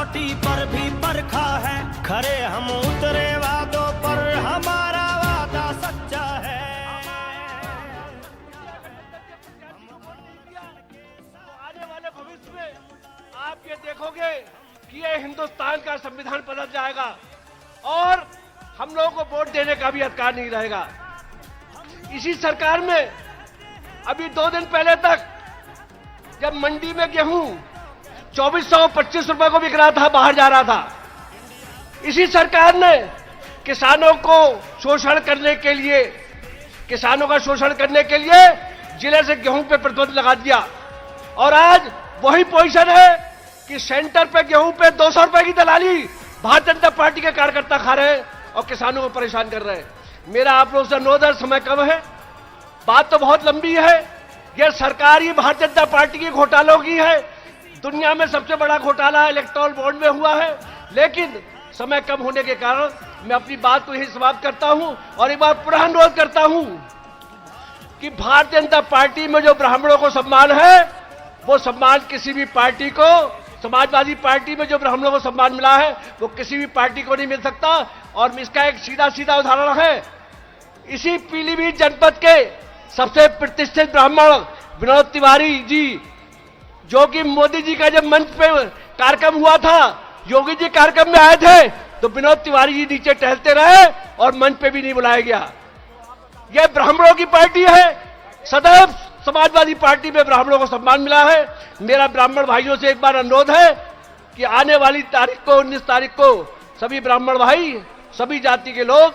कसौटी पर भी परखा है, खरे हम उतरे वादों पर, हमारा वादा सच्चा है। आने वाले भविष्य में आप ये देखोगे कि ये हिंदुस्तान का संविधान बदल जाएगा और हम लोगों को वोट देने का भी अधिकार नहीं रहेगा। इसी सरकार में अभी 2 दिन पहले तक जब मंडी में गेहूं 2425 रुपए को बिक रहा था, बाहर जा रहा था, इसी सरकार ने किसानों को शोषण करने के लिए, किसानों का शोषण करने के लिए जिले से गेहूं पे प्रतिबंध लगा दिया। और आज वही पोजीशन है कि सेंटर पे गेहूं पे 200 रुपए की दलाली भारतीय जनता पार्टी के कार्यकर्ता खा रहे हैं और किसानों को परेशान कर रहे हैं। मेरा आप लोगों से अनुरोध है, समय कम है, बात तो बहुत लंबी है। यह सरकार ही भारतीय जनता पार्टी की घोटालों की है। दुनिया में सबसे बड़ा घोटाला इलेक्टोरल बॉन्ड में हुआ है, लेकिन समय कम होने के कारण मैं अपनी बात को यही समाप्त करता हूं और एक बार पुनः अनुरोध करता हूं कि भारतीय जनता पार्टी में जो ब्राह्मणों को सम्मान है, वो सम्मान किसी भी पार्टी को, समाजवादी पार्टी में जो ब्राह्मणों को सम्मान मिला है वो किसी भी पार्टी को नहीं मिल सकता। और इसका एक सीधा सीधा उदाहरण है, इसी पीलीभीत जनपद के सबसे प्रतिष्ठित ब्राह्मण विनोद तिवारी जी, जो कि मोदी जी का जब मंच पे कार्यक्रम हुआ था, योगी जी कार्यक्रम में आए थे, तो विनोद तिवारी जी नीचे टहलते रहे और मंच पे भी नहीं बुलाया गया। यह ब्राह्मणों की पार्टी है। सदैव समाजवादी पार्टी में ब्राह्मणों को सम्मान मिला है। मेरा ब्राह्मण भाइयों से एक बार अनुरोध है कि आने वाली तारीख को, 19 तारीख को, सभी ब्राह्मण भाई, सभी जाति के लोग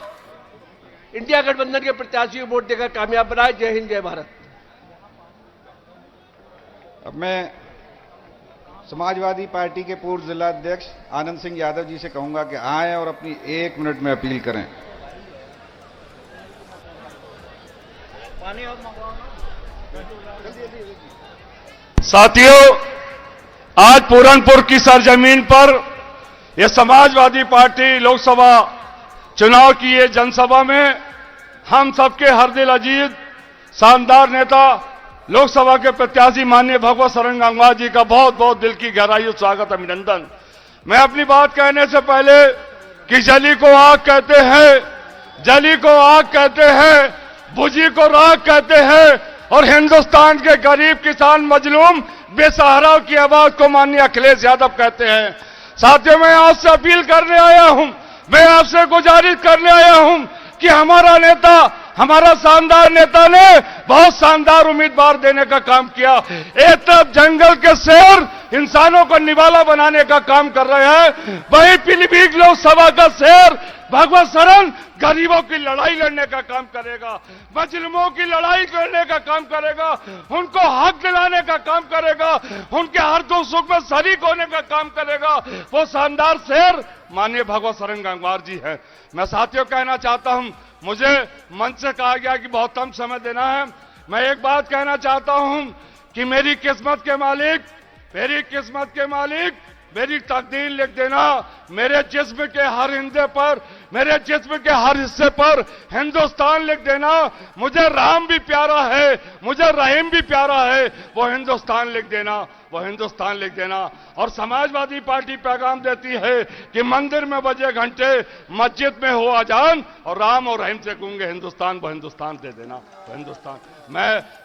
इंडिया गठबंधन के प्रत्याशी को वोट देकर कामयाब बनाए। जय हिंद, जय भारत। अब मैं समाजवादी पार्टी के पूर्व जिला अध्यक्ष आनंद सिंह यादव जी से कहूंगा कि आए और अपनी 1 मिनट में अपील करें। साथियों, आज पूरनपुर की सरजमीन पर यह समाजवादी पार्टी लोकसभा चुनाव की ये जनसभा में हम सबके हरदिल अजीज शानदार नेता लोकसभा के प्रत्याशी माननीय भगवत शरण गंगवार जी का बहुत बहुत दिल की गहराइयों से स्वागत, अभिनंदन। मैं अपनी बात कहने से पहले कि जली को आग कहते हैं, जली को आग कहते हैं, बुझी को राख कहते हैं, और हिंदुस्तान के गरीब किसान मजलूम बेसहारा की आवाज को माननीय अखिलेश यादव कहते हैं। साथियों, मैं आपसे अपील करने आया हूं, मैं आपसे गुजारिश करने आया हूं कि हमारा नेता, हमारा शानदार नेता ने बहुत शानदार उम्मीदवार देने का काम किया। एक तरफ जंगल के शेर इंसानों को निवाला बनाने का काम कर रहे हैं, वहीं पीलीभीत लोकसभा का शेर भगवत शरण गरीबों की लड़ाई लड़ने का काम करेगा, मजलूमों की लड़ाई करने का काम करेगा, उनको हक दिलाने का काम करेगा, उनके हर दुख सुख में शरीक होने का काम करेगा। वो शानदार शेर माननीय भगवत शरण गंगवार जी है। मैं साथियों कहना चाहता हूं, मुझे मंच से कहा गया कि बहुत कम समय देना है। मैं एक बात कहना चाहता हूं कि मेरी किस्मत के मालिक, मेरी किस्मत के मालिक, मेरी तकदीर लिख देना। मेरे जिस्म के हर हिंदे पर, मेरे जिस्म के हर हिस्से पर हिंदुस्तान लिख देना। मुझे राम भी प्यारा है, मुझे रहीम भी प्यारा है, वो हिंदुस्तान लिख देना, वो हिंदुस्तान लिख देना। और समाजवादी पार्टी पैगाम देती है कि मंदिर में बजे घंटे, मस्जिद में हो अजान, और राम और रहीम से गूंगे हिंदुस्तान, वो हिंदुस्तान दे देना, वो हिंदुस्तान।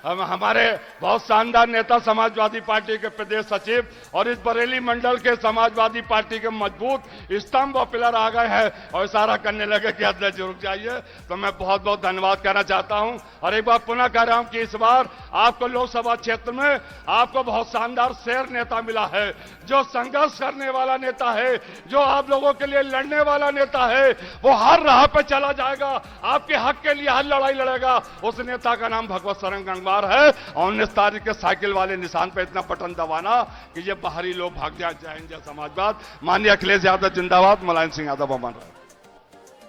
हमारे बहुत शानदार नेता समाजवादी पार्टी के प्रदेश सचिव और इस बरेली मंडल के समाजवादी पार्टी के मजबूत स्तंभ और पिलर आ गए हैं और इशारा करने लगे कि अध्यक्ष रुक जाइए। तो मैं बहुत बहुत धन्यवाद कहना चाहता हूं और एक बार पुनः कह रहा हूं कि इस बार आपको लोकसभा क्षेत्र में आपको बहुत शानदार शेर नेता मिला है, जो संघर्ष करने वाला नेता है, जो आप लोगों के लिए लड़ने वाला नेता है। वो हर राह पे चला जाएगा, आपके हक के लिए हर लड़ाई लड़ेगा। उस नेता का नाम भगवत शरण गंगवार है। और 19 तारीख के साइकिल वाले निशान पे इतना बटन दबाना कि ये बाहरी लोग भाग जाएंगे। समाजवाद, माननीय अखिलेश यादव जिंदाबाद, मुलायम सिंह यादव अमन रहे।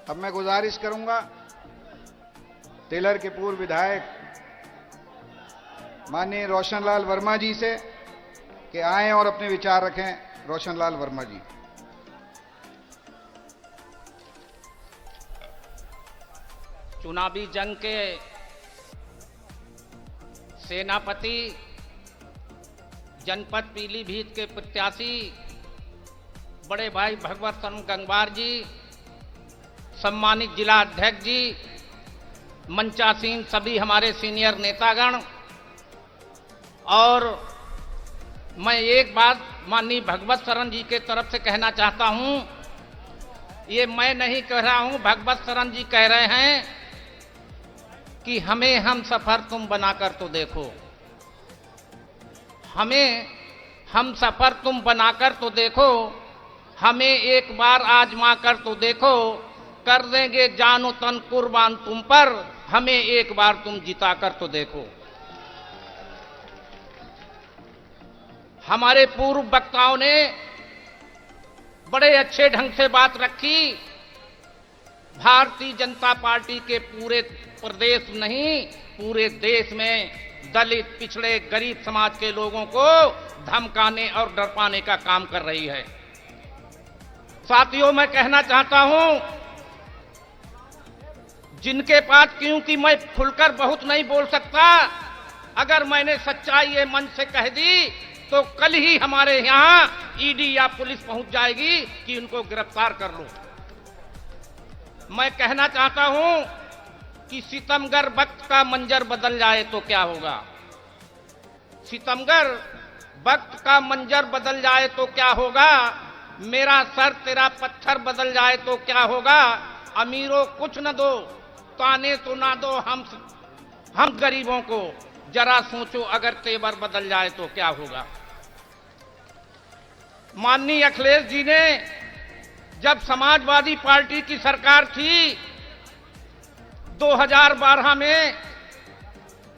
अब मैं गुजारिश करूंगा टेलर के पूर्व विधायक माननीय रोशनलाल वर्मा जी से कि आए और अपने विचार रखें। रोशनलाल वर्मा जी। चुनावी जंग के सेनापति, जनपद पीलीभीत के प्रत्याशी, बड़े भाई भगवत शरण गंगवार जी, सम्मानित जिला अध्यक्ष जी, मंचासीन सभी हमारे सीनियर नेतागण, और मैं एक बात माननीय भगवत शरण जी के तरफ से कहना चाहता हूं। ये मैं नहीं कह रहा हूं, भगवत शरण जी कह रहे हैं कि हमें हम सफर तुम बनाकर तो देखो, हमें हम सफर तुम बनाकर तो देखो, हमें एक बार आजमा कर तो देखो, कर देंगे जानो तन कुर्बान तुम पर, हमें एक बार तुम जिता कर तो देखो। हमारे पूर्व वक्ताओं ने बड़े अच्छे ढंग से बात रखी। भारतीय जनता पार्टी के पूरे प्रदेश नहीं, पूरे देश में दलित, पिछड़े, गरीब समाज के लोगों को धमकाने और डरपाने का काम कर रही है। साथियों, मैं कहना चाहता हूं, जिनके पास, क्योंकि मैं खुलकर बहुत नहीं बोल सकता, अगर मैंने सच्चाई ये मन से कह दी तो कल ही हमारे यहां ईडी या पुलिस पहुंच जाएगी कि उनको गिरफ्तार कर लो। मैं कहना चाहता हूं कि सितमगर वक्त का मंजर बदल जाए तो क्या होगा, सितमगर वक्त का मंजर बदल जाए तो क्या होगा, मेरा सर तेरा पत्थर बदल जाए तो क्या होगा, अमीरों कुछ न दो, ताने तो ना दो हम गरीबों को, जरा सोचो अगर तेवर बदल जाए तो क्या होगा। माननीय अखिलेश जी ने, जब समाजवादी पार्टी की सरकार थी 2012 में,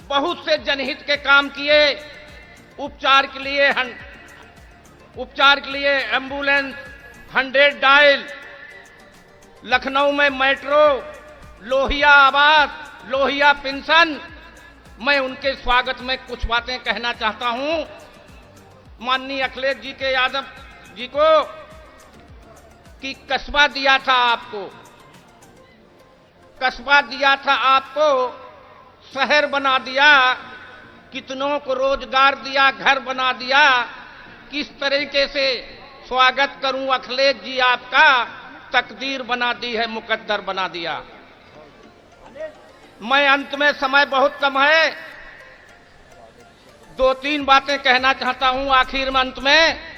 बहुत से जनहित के काम किए। उपचार के लिए एम्बुलेंस 100 डायल, लखनऊ में मेट्रो, लोहिया आवास, लोहिया पेंशन। मैं उनके स्वागत में कुछ बातें कहना चाहता हूं। माननीय अखिलेश जी के यादव जी को कि कस्बा दिया था आपको, कस्बा दिया था आपको, शहर बना दिया, कितनों को रोजगार दिया, घर बना दिया। किस तरीके से स्वागत करूं अखिलेश जी आपका, तकदीर बना दी है, मुकद्दर बना दिया। मैं अंत में, समय बहुत कम है, 2-3 बातें कहना चाहता हूं आखिर में, अंत में,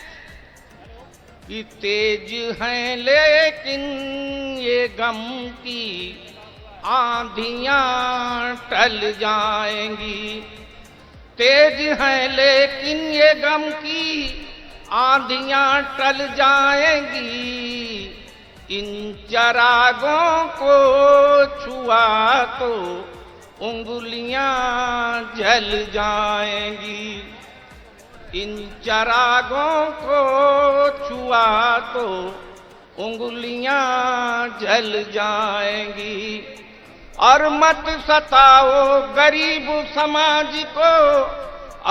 कि तेज हैं लेकिन ये गम की आंधियां टल जाएंगी, तेज हैं लेकिन ये गम की आंधियां टल जाएंगी, इन चरागों को छुआ तो उंगलियां जल जाएंगी, इन चरागों को छुआ तो उंगलियां जल जाएंगी। और मत सताओ गरीब समाज को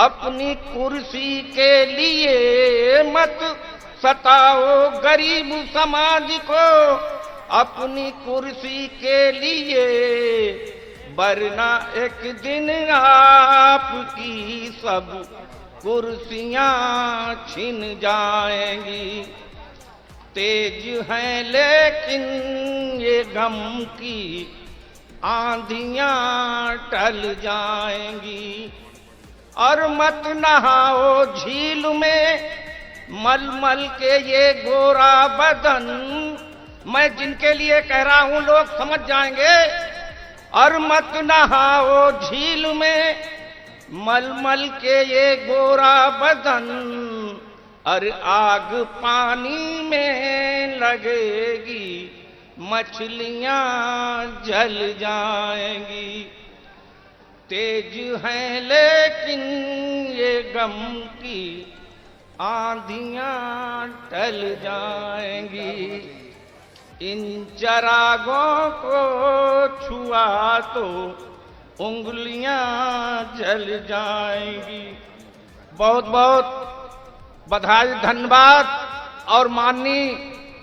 अपनी कुर्सी के लिए, मत सताओ गरीब समाज को अपनी कुर्सी के लिए, वरना एक दिन आपकी सब कुर्सियां छिन जाएंगी। तेज हैं लेकिन ये गम की आंधियां टल जाएंगी। और मत नहाओ झील में मलमल के ये गोरा बदन, मैं जिनके लिए कह रहा हूं लोग समझ जाएंगे। और मत नहाओ झील में मलमल के ये गोरा बदन, और आग पानी में लगेगी मछलियां जल जाएंगी। तेज हैं लेकिन ये गम की आंधियां टल जाएंगी, इन चरागों को छुआ तो उंगलियां जल जाएंगी। बहुत बहुत बधाई, धन्यवाद। और माननीय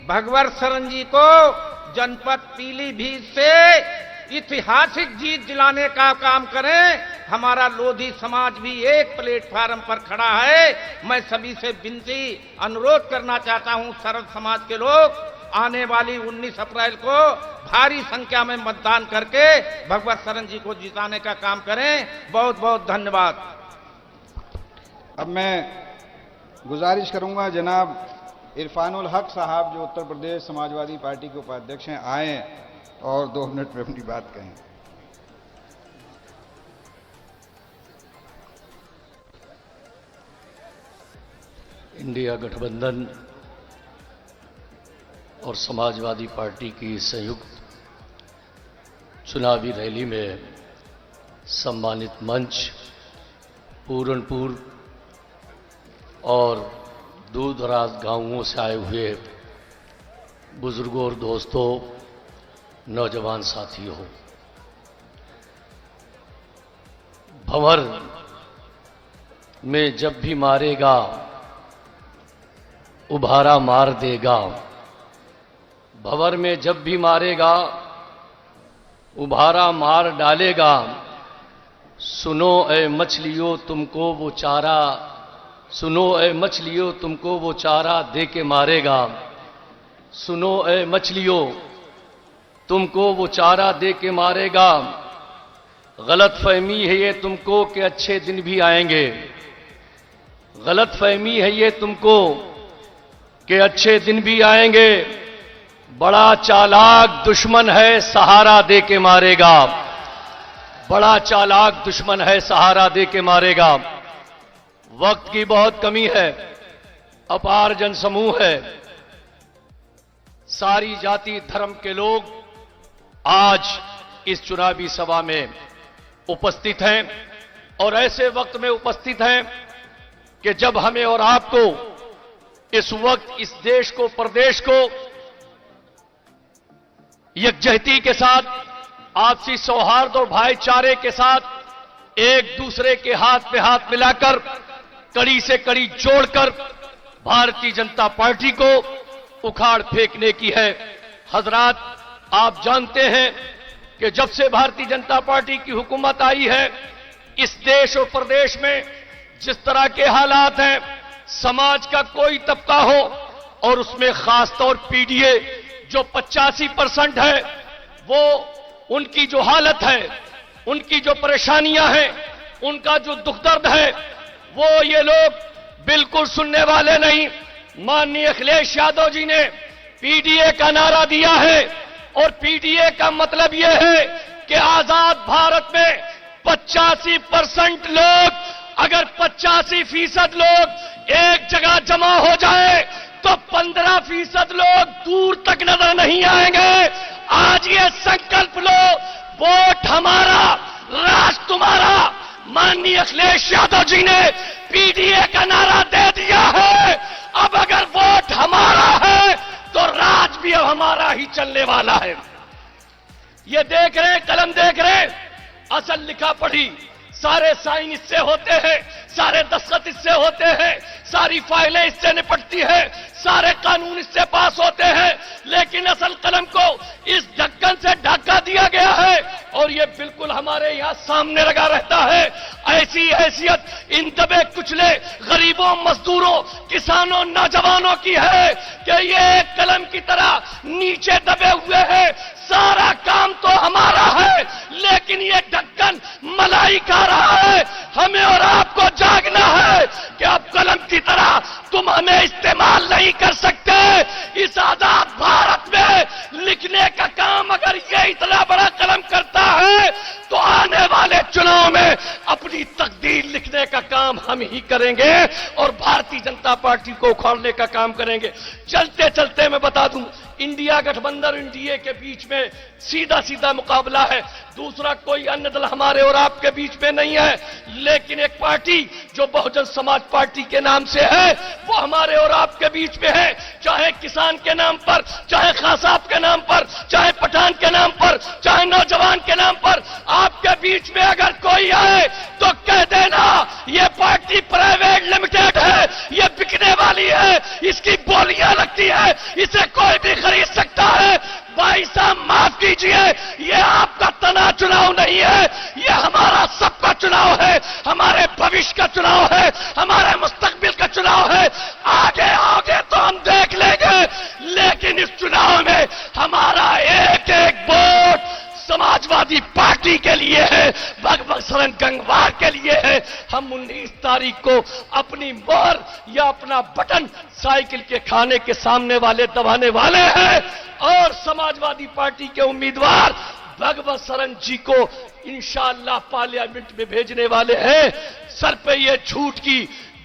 भगवत शरण जी को जनपद पीलीभीत से ऐतिहासिक जीत दिलाने का काम करें। हमारा लोधी समाज भी एक प्लेटफार्म पर खड़ा है। मैं सभी से विनती अनुरोध करना चाहता हूं, सरल समाज के लोग आने वाली 19 अप्रैल को भारी संख्या में मतदान करके भगवत शरण जी को जिताने का काम करें। बहुत बहुत धन्यवाद। अब मैं गुजारिश करूंगा जनाब इरफानुल हक साहब जो उत्तर प्रदेश समाजवादी पार्टी के उपाध्यक्ष हैं, आए और 2 मिनट में अपनी बात कहें। इंडिया गठबंधन और समाजवादी पार्टी की संयुक्त चुनावी रैली में सम्मानित मंच, पूरनपुर और दूर दराज गांवों से आए हुए बुजुर्गों और दोस्तों, नौजवान साथियों, भंवर में जब भी मारेगा उभारा मार देगा, भंवर में जब भी मारेगा उभारा मार डालेगा। सुनो ए मछलियों तुमको वो चारा, सुनो ए मछलियों तुमको वो चारा दे के मारेगा। सुनो ए मछलियों तुमको वो चारा दे के मारेगा। गलत फहमी है ये तुमको कि अच्छे दिन भी आएंगे, गलत फहमी है ये तुमको कि अच्छे दिन भी आएंगे। बड़ा चालाक दुश्मन है सहारा दे के मारेगा, बड़ा चालाक दुश्मन है सहारा दे के मारेगा। वक्त की बहुत कमी है, अपार जनसमूह है, सारी जाति धर्म के लोग आज इस चुनावी सभा में उपस्थित हैं और ऐसे वक्त में उपस्थित हैं कि जब हमें और आपको इस वक्त इस देश को, प्रदेश को यकजहती के साथ, आपसी सौहार्द और भाईचारे के साथ एक दूसरे के हाथ में हाथ मिलाकर, कड़ी से कड़ी जोड़कर भारतीय जनता पार्टी को उखाड़ फेंकने की है। हजरात, आप जानते हैं कि जब से भारतीय जनता पार्टी की हुकूमत आई है, इस देश और प्रदेश में जिस तरह के हालात हैं, समाज का कोई तबका हो और उसमें खासतौर पीडीए जो 85% है, वो उनकी जो हालत है, उनकी जो परेशानियां हैं, उनका जो दुख दर्द है, वो ये लोग बिल्कुल सुनने वाले नहीं। माननीय अखिलेश यादव जी ने पीडीए का नारा दिया है और पीडीए का मतलब यह है कि आजाद भारत में 85% लोग, अगर 85% लोग एक जगह जमा हो जाए तो 15% लोग दूर तक नजर नहीं आएंगे। आज ये संकल्प लो, वोट हमारा, राज तुम्हारा। माननीय अखिलेश यादव जी ने पीडीए का नारा दे दिया है। अब अगर वोट हमारा है तो राज भी अब हमारा ही चलने वाला है। ये देख रहे, कलम देख रहे, असल लिखा पढ़ी, सारे साइन इससे होते हैं, सारे दस्तखत इससे होते हैं, सारी फाइलें इससे निपटती है, सारे कानून इससे पास होते हैं, लेकिन असल कलम को इस ढक्कन से ढका दिया गया है और ये बिल्कुल हमारे यहां सामने लगा रहता है। ऐसी हैसियत इन दबे कुचले गरीबों, मजदूरों, किसानों, नौजवानों की है कि ये कलम की तरह नीचे दबे हुए हैं। सारा काम तो हमारा है, लेकिन ये ढक्कन मलाई खा रहा है। हमें और आपको जागना है कि अब कलम की तरह तुम हमें इस्तेमाल नहीं कर सकते। इस आजाद भारत में लिखने का काम अगर ये इतना बड़ा कलम करता है तो आने वाले चुनाव में अपनी तकदीर लिखने का काम हम ही करेंगे और भारतीय जनता पार्टी को उखाड़ने का काम करेंगे। चलते चलते मैं बता दूं, इंडिया गठबंधन, एनडीए के बीच में सीधा सीधा मुकाबला है। दूसरा कोई अन्य दल हमारे और आपके बीच में नहीं है, लेकिन एक पार्टी जो बहुजन समाज पार्टी के नाम से है वो हमारे और आपके बीच में है। चाहे किसान के नाम पर, चाहे खासाब के नाम पर, चाहे पठान के नाम पर, चाहे नौजवान के नाम पर, आपके बीच में अगर कोई आए तो कह देना ये पार्टी प्राइवेट लिमिटेड है, ये बिकने वाली है, इसकी बोलियां लगती है, इसे कोई भी खरीद सकता है। भाई साहब माफ कीजिए, ये आपका तना चुनाव नहीं है, ये हमारा सबका चुनाव पार्टी के लिए है, भगवत शरण गंगवार के लिए है। हम 19 तारीख को अपनी मोहर या अपना बटन साइकिल के खाने के सामने वाले दबाने वाले हैं और समाजवादी पार्टी के उम्मीदवार भगवत शरण जी को इंशाअल्लाह पार्लियामेंट में भेजने वाले हैं। सर पे ये झूठ की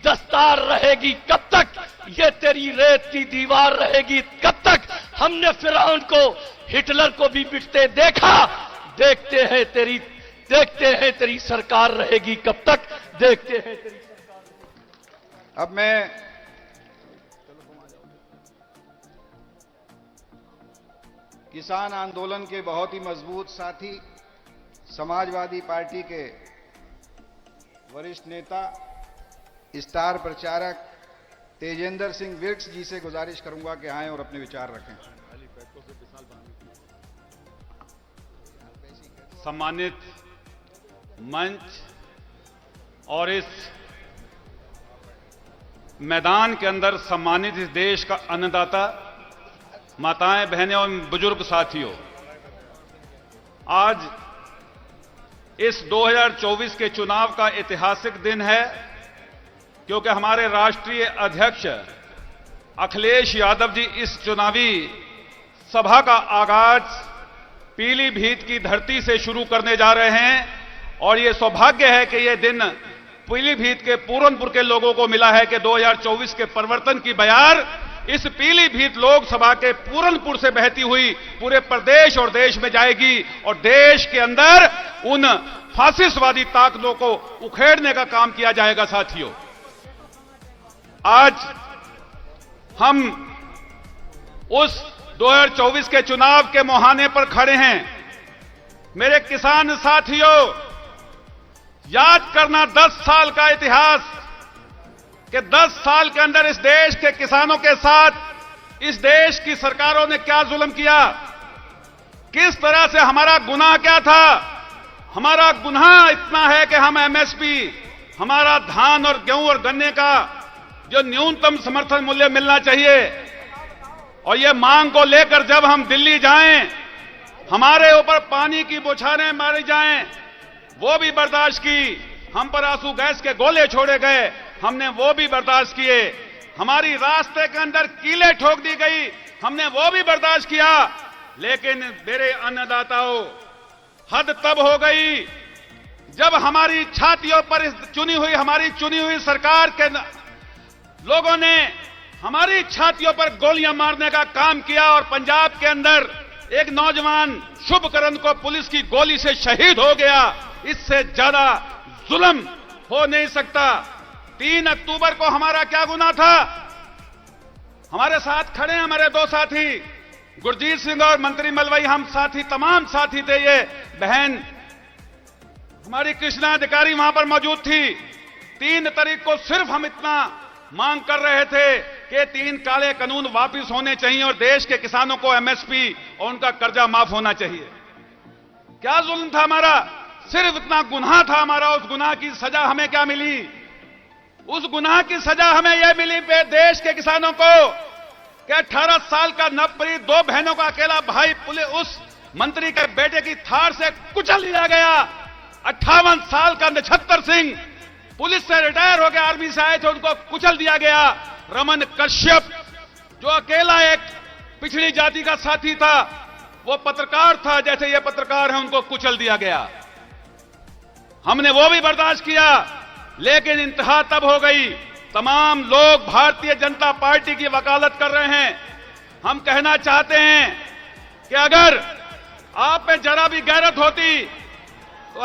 दस्तार रहेगी कब तक, ये तेरी रेत की दीवार रहेगी कब तक। हमने फिरौन को, हिटलर को भी मिटते देखा। देखते हैं तेरी सरकार रहेगी कब तक, देखते हैं तेरी सरकार। अब मैं किसान आंदोलन के बहुत ही मजबूत साथी, समाजवादी पार्टी के वरिष्ठ नेता, स्टार प्रचारक तेजेंद्र सिंह विर्क जी से गुजारिश करूंगा कि आएं और अपने विचार रखें। सम्मानित मंच और इस मैदान के अंदर सम्मानित इस देश का अन्नदाता, माताएं, बहनें और बुजुर्ग साथियों, आज इस 2024 के चुनाव का ऐतिहासिक दिन है, क्योंकि हमारे राष्ट्रीय अध्यक्ष अखिलेश यादव जी इस चुनावी सभा का आगाज पीलीभीत की धरती से शुरू करने जा रहे हैं। और ये सौभाग्य है कि ये दिन पीलीभीत के पूरनपुर के लोगों को मिला है कि 2024 के परिवर्तन की बयार इस पीलीभीत लोकसभा के पूरनपुर से बहती हुई पूरे प्रदेश और देश में जाएगी और देश के अंदर उन फासिस्टवादी ताकतों को उखेड़ने का काम किया जाएगा। साथियों, आज हम उस 2024 के चुनाव के मुहाने पर खड़े हैं। मेरे किसान साथियों, याद करना 10 साल का इतिहास कि 10 साल के अंदर इस देश के किसानों के साथ इस देश की सरकारों ने क्या जुल्म किया, किस तरह से हमारा गुनाह क्या था। हमारा गुनाह इतना है कि हम एमएसपी, हमारा धान और गेहूं और गन्ने का जो न्यूनतम समर्थन मूल्य मिलना चाहिए, और ये मांग को लेकर जब हम दिल्ली जाएं, हमारे ऊपर पानी की बौछारें मारी जाएं, वो भी बर्दाश्त की। हम पर आंसू गैस के गोले छोड़े गए, हमने वो भी बर्दाश्त किए। हमारी रास्ते के अंदर कीलें ठोक दी गई, हमने वो भी बर्दाश्त किया। लेकिन मेरे अन्नदाताओं, हद तब हो गई जब हमारी छातियों पर हमारी चुनी हुई सरकार के लोगों ने हमारी छातियों पर गोलियां मारने का काम किया और पंजाब के अंदर एक नौजवान शुभकरण को पुलिस की गोली से शहीद हो गया। इससे ज्यादा जुल्म हो नहीं सकता। 3 अक्टूबर को हमारा क्या गुनाह था? हमारे साथ खड़े हैं हमारे 2 साथी, गुरजीत सिंह और मंत्री मलवई, हम साथी, तमाम साथी थे। ये बहन हमारी कृष्णा अधिकारी वहां पर मौजूद थी। 3 तारीख को सिर्फ हम इतना मांग कर रहे थे कि 3 काले कानून वापस होने चाहिए और देश के किसानों को एमएसपी और उनका कर्जा माफ होना चाहिए। क्या जुल्म था हमारा? सिर्फ इतना गुनाह था हमारा। उस गुनाह की सजा हमें क्या मिली? उस गुनाह की सजा हमें यह मिली पे देश के किसानों को कि 18 साल का नवपरीत 2 बहनों का अकेला भाई पुलिस उस मंत्री के बेटे की थार से कुचल दिया गया। 58 साल का नक्षत्र सिंह पुलिस से रिटायर हो गए, आर्मी से आए थे, उनको कुचल दिया गया। रमन कश्यप जो अकेला एक पिछड़ी जाति का साथी था, वो पत्रकार था, जैसे ये पत्रकार हैं, उनको कुचल दिया गया। हमने वो भी बर्दाश्त किया, लेकिन इंतहा तब हो गई। तमाम लोग भारतीय जनता पार्टी की वकालत कर रहे हैं। हम कहना चाहते हैं कि अगर आप में जरा भी गैरत होती तो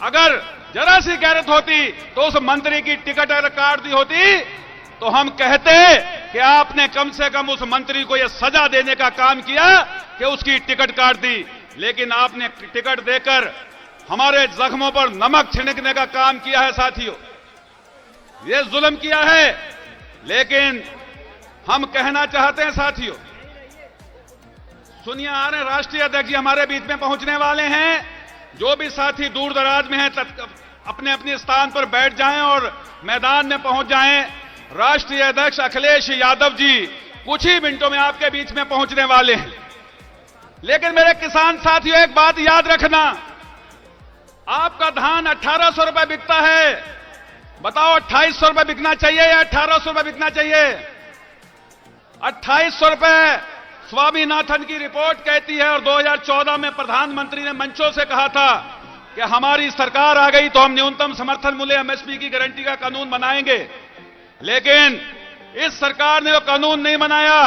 अगर जरा सी गैरत होती तो उस मंत्री की टिकट अगर काट दी होती तो हम कहते कि आपने कम से कम उस मंत्री को यह सजा देने का काम किया कि उसकी टिकट काट दी। लेकिन आपने टिकट देकर हमारे जख्मों पर नमक छिड़कने का काम किया है। साथियों, यह जुल्म किया है। लेकिन हम कहना चाहते हैं साथियों, सुनिए, आ रहे राष्ट्रीय अध्यक्ष जी हमारे बीच में पहुंचने वाले हैं। जो भी साथी दूर दराज में हैं अपने अपने स्थान पर बैठ जाएं और मैदान में पहुंच जाएं। राष्ट्रीय अध्यक्ष अखिलेश यादव जी कुछ ही मिनटों में आपके बीच में पहुंचने वाले हैं। लेकिन मेरे किसान साथियों, एक बात याद रखना, आपका धान 1800 रुपए बिकता है। बताओ 2800 रुपए बिकना चाहिए या 1800 रुपए बिकना चाहिए? 2800 रुपए स्वामीनाथन की रिपोर्ट कहती है। और 2014 में प्रधानमंत्री ने मंचों से कहा था कि हमारी सरकार आ गई तो हम न्यूनतम समर्थन मूल्य एमएसपी की गारंटी का कानून बनाएंगे। लेकिन इस सरकार ने वो कानून नहीं बनाया,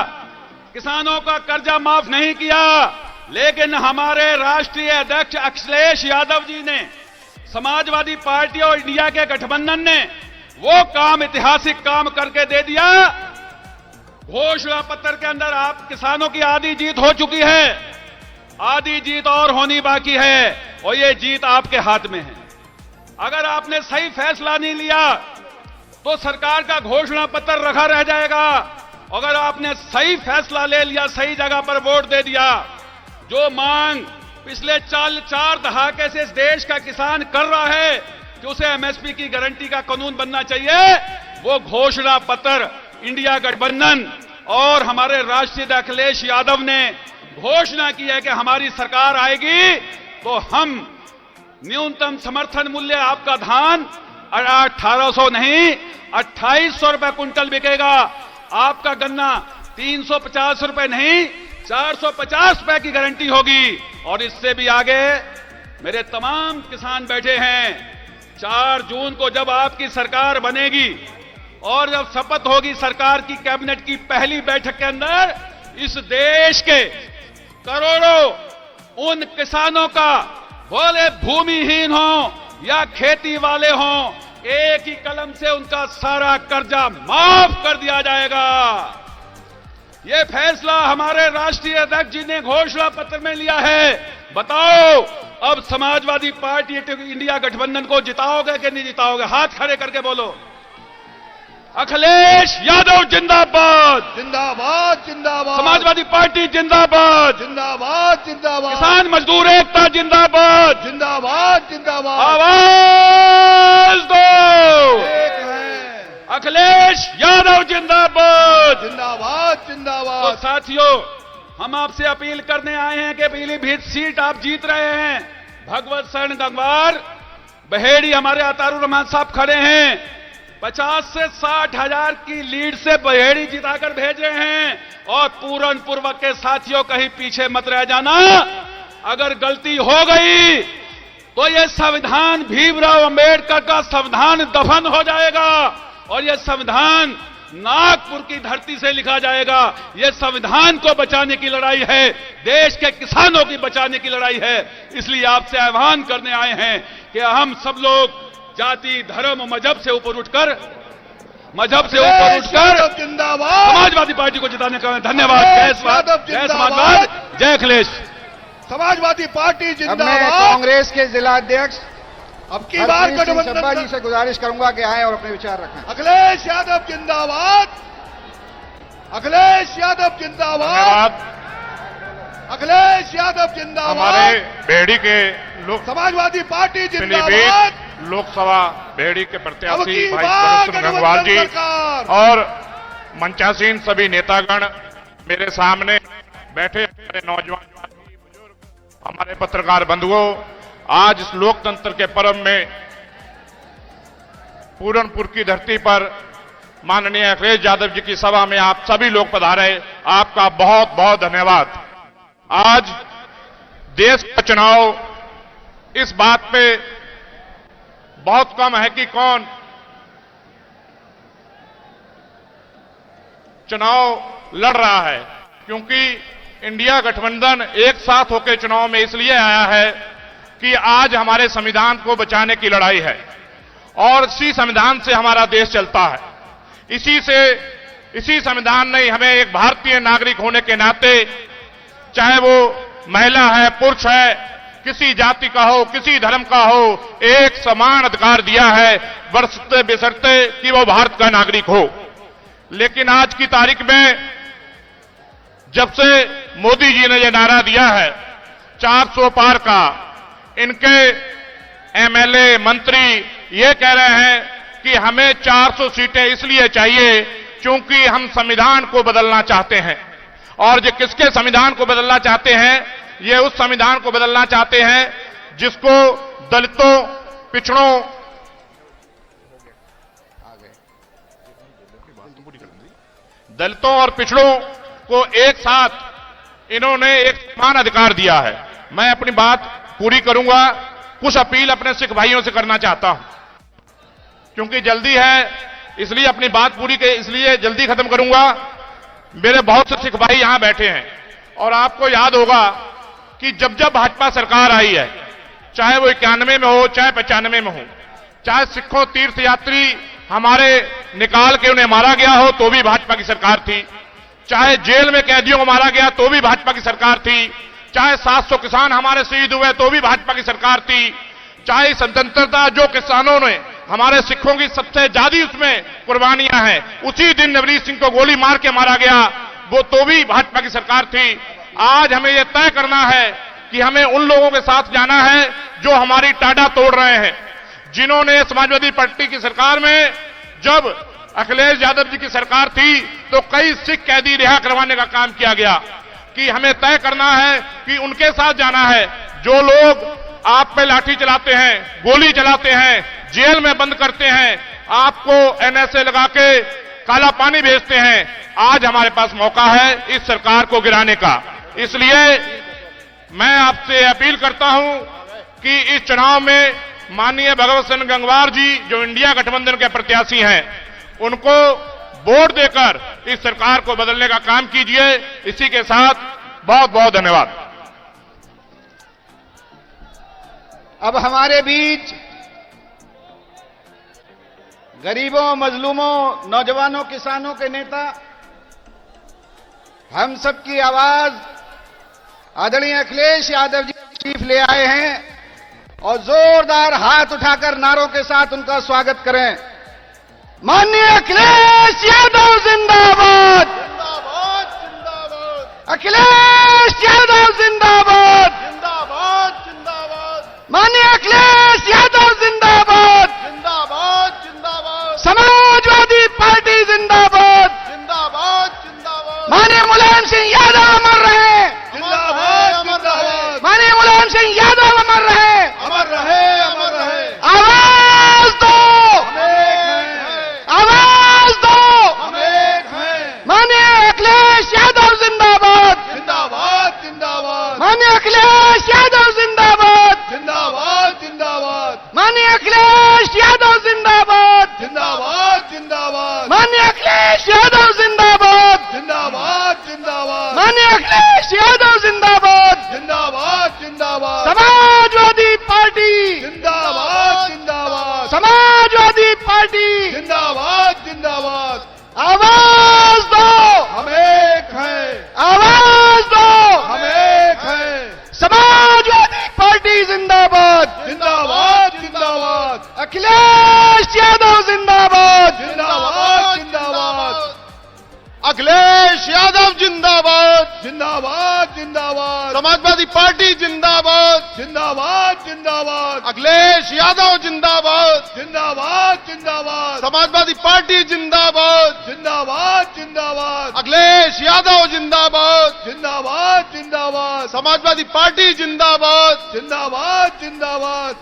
किसानों का कर्जा माफ नहीं किया। लेकिन हमारे राष्ट्रीय अध्यक्ष अखिलेश यादव जी ने, समाजवादी पार्टी और इंडिया के गठबंधन ने वो काम, ऐतिहासिक काम करके दे दिया। घोषणा पत्र के अंदर आप किसानों की आधी जीत हो चुकी है, आधी जीत और होनी बाकी है, और ये जीत आपके हाथ में है। अगर आपने सही फैसला नहीं लिया तो सरकार का घोषणा पत्र रखा रह जाएगा। अगर आपने सही फैसला ले लिया, सही जगह पर वोट दे दिया, जो मांग पिछले 4 दहाके से इस देश का किसान कर रहा है कि उसे एमएसपी की गारंटी का कानून बनना चाहिए, वो घोषणा पत्र इंडिया गठबंधन और हमारे राष्ट्रीय अखिलेश यादव ने घोषणा की है कि हमारी सरकार आएगी तो हम न्यूनतम समर्थन मूल्य आपका धान 1800 नहीं 2800 रुपए कुंटल बिकेगा। आपका गन्ना 350 रुपए नहीं 450 रुपए की गारंटी होगी। और इससे भी आगे मेरे तमाम किसान बैठे हैं। 4 जून को जब आपकी सरकार बनेगी और जब शपथ होगी सरकार की, कैबिनेट की पहली बैठक के अंदर, इस देश के करोड़ों उन किसानों का, बोले भूमिहीन हो या खेती वाले हों, एक ही कलम से उनका सारा कर्जा माफ कर दिया जाएगा। यह फैसला हमारे राष्ट्रीय अध्यक्ष जी ने घोषणा पत्र में लिया है। बताओ अब समाजवादी पार्टी इंडिया गठबंधन को जिताओगे कि नहीं जिताओगे? हाथ खड़े करके बोलो। अखिलेश यादव जिंदाबाद, जिंदाबाद जिंदाबाद। समाजवादी पार्टी जिंदाबाद, जिंदाबाद जिंदाबाद। किसान मजदूर एकता जिंदाबाद, जिंदाबाद जिंदाबाद। आवाज दो। एक है। अखिलेश यादव जिंदाबाद, जिंदाबाद तो जिंदाबाद। साथियों, हम आपसे अपील करने आए हैं कि पीलीभीत सीट आप जीत रहे हैं। भगवत शरण गंगवार बहेड़ी, हमारे अतारुर रहमान साहब खड़े हैं, 50 से 60 हजार की लीड से बहेड़ी जिताकर भेजे हैं। और पूरनपुर के साथियों कहीं पीछे मत रह जाना। अगर गलती हो गई तो यह संविधान भीमराव अंबेडकर का संविधान दफन हो जाएगा और यह संविधान नागपुर की धरती से लिखा जाएगा। यह संविधान को बचाने की लड़ाई है, देश के किसानों की बचाने की लड़ाई है। इसलिए आपसे आह्वान करने आए हैं कि हम सब लोग जाति, धर्म, मजहब से ऊपर उठकर जिंदाबाद समाजवादी पार्टी को जिताने का धन्यवाद। जय समाजवाद, जय अखिलेश। समाजवादी पार्टी अब मैं जिंदाबाद। कांग्रेस के जिलाध्यक्ष अब की बार हरप्रीत सिंह सब्बा जी गठबंधन। से गुजारिश करूंगा कि आए और अपने विचार रखें। अखिलेश यादव जिंदाबाद, अखिलेश यादव जिंदाबाद, अखिलेश यादव जिंदाबाद। हमारे बेहड़ी के लोक समाजवादी पार्टी जिंदाबाद। पीलीभीत लोकसभा बेहड़ी के प्रत्याशी अब की भाई बार भगत गंगवार जी सरकार। और मंचासीन सभी नेतागण, मेरे सामने बैठे हमारे नौजवान, हमारे पत्रकार बंधुओं, आज इस लोकतंत्र के पर्व में पूरनपुर की धरती पर माननीय अखिलेश यादव जी की सभा में आप सभी लोग पधारे, आपका बहुत बहुत धन्यवाद। आज देश का चुनाव इस बात पे बहुत कम है कि कौन चुनाव लड़ रहा है, क्योंकि इंडिया गठबंधन एक साथ होकर चुनाव में इसलिए आया है कि आज हमारे संविधान को बचाने की लड़ाई है और इसी संविधान से हमारा देश चलता है। इसी संविधान ने हमें एक भारतीय नागरिक होने के नाते, चाहे वो महिला है, पुरुष है, किसी जाति का हो, किसी धर्म का हो, एक समान अधिकार दिया है, बरसते बिसरते कि वो भारत का नागरिक हो। लेकिन आज की तारीख में जब से मोदी जी ने यह नारा दिया है 400 पार का, इनके एमएलए मंत्री ये कह रहे हैं कि हमें 400 सीटें इसलिए चाहिए क्योंकि हम संविधान को बदलना चाहते हैं। और जो किसके संविधान को बदलना चाहते हैं? ये उस संविधान को बदलना चाहते हैं जिसको दलितों, पिछड़ों, और पिछड़ों को एक साथ इन्होंने एक समान अधिकार दिया है। मैं अपनी बात पूरी करूंगा। कुछ अपील अपने सिख भाइयों से करना चाहता हूं, क्योंकि जल्दी है, इसलिए अपनी बात पूरी के इसलिए जल्दी खत्म करूंगा। मेरे बहुत से सिख भाई यहां बैठे हैं और आपको याद होगा कि जब जब भाजपा सरकार आई है, चाहे वो 91 में हो, चाहे 95 में हो, चाहे सिखों तीर्थयात्री हमारे निकाल के उन्हें मारा गया हो तो भी भाजपा की सरकार थी, चाहे जेल में कैदियों को मारा गया तो भी भाजपा की सरकार थी, चाहे 700 किसान हमारे शहीद हुए तो भी भाजपा की सरकार थी, चाहे स्वतंत्रता जो किसानों ने हमारे सिखों की सबसे ज्यादा उसमें कुर्बानियां हैं, उसी दिन नवनीत सिंह को गोली मार के मारा गया, वो तो भी भाजपा की सरकार थी। आज हमें यह तय करना है कि हमें उन लोगों के साथ जाना है जो हमारी टाड़ा तोड़ रहे हैं, जिन्होंने समाजवादी पार्टी की सरकार में, जब अखिलेश यादव जी की सरकार थी तो कई सिख कैदी रिहा करवाने का काम किया गया, कि हमें तय करना है कि उनके साथ जाना है जो लोग आप पे लाठी चलाते हैं, गोली चलाते हैं, जेल में बंद करते हैं, आपको एनएसए लगा के काला पानी भेजते हैं। आज हमारे पास मौका है इस सरकार को गिराने का। इसलिए मैं आपसे अपील करता हूं कि इस चुनाव में माननीय भगवत सिंह गंगवार जी जो इंडिया गठबंधन के प्रत्याशी हैं, उनको वोट देकर इस सरकार को बदलने का काम कीजिए। इसी के साथ बहुत बहुत धन्यवाद। अब हमारे बीच गरीबों, मजलूमों, नौजवानों, किसानों के नेता, हम सबकी आवाज आदरणीय अखिलेश यादव जी तशरीफ ले आए हैं और जोरदार हाथ उठाकर नारों के साथ उनका स्वागत करें। माननीय अखिलेश यादव जिंदाबाद, जिंदाबाद, जिंदाबाद। अखिलेश यादव जिंदाबाद, जिंदाबाद, जिंदाबाद। माननीय अखिलेश यादव जिंदाबाद, जिंदाबाद, जिंदाबाद। समाजवादी पार्टी जिंदाबाद, जिंदाबाद, जिंदाबाद। माननीय मुलायम सिंह यादव अमर रहे, जिंदाबाद, जिंदाबाद। माननीय मुलायम सिंह यादव अमर रहे, अमर रहे, अमर रहे। आवाज दो, आवाज दो, हम एक हैं। माननीय अखिलेश यादव जिंदाबाद, जिंदाबाद, जिंदाबाद। माननीय अखिलेश यादव जिंदाबाद, जिंदाबाद, जिंदाबाद। माननीय अखिलेश यादव जिंदाबाद, जिंदाबाद, जिंदाबाद। माननीय अखिलेश यादव जिंदाबाद, जिंदाबाद, जिंदाबाद। माननीय अखिलेश यादव जिंदाबाद, जिंदाबाद, जिंदाबाद। समाजवादी पार्टी जिंदाबाद, जिंदाबाद। समाजवादी पार्टी जिंदाबाद, जिंदाबाद। आवाज दो, हम एक हैं। आवाज दो, हम एक हैं। समाजवादी पार्टी जिंदाबाद, जिंदाबाद, जिंदाबाद। अखिलेश यादव जिंदाबाद, जिंदाबाद, जिंदाबाद। अखिलेश यादव जिंदाबाद, जिंदाबाद, जिंदाबाद। समाजवादी पार्टी जिंदाबाद, जिंदाबाद, जिंदाबाद। अखिलेश यादव जिंदाबाद, जिंदाबाद, जिंदाबाद। समाजवादी पार्टी जिंदाबाद, जिंदाबाद, जिंदाबाद। अखिलेश यादव जिंदाबाद, जिंदाबाद, जिंदाबाद। समाजवादी पार्टी जिंदाबाद, जिंदाबाद, जिंदाबाद।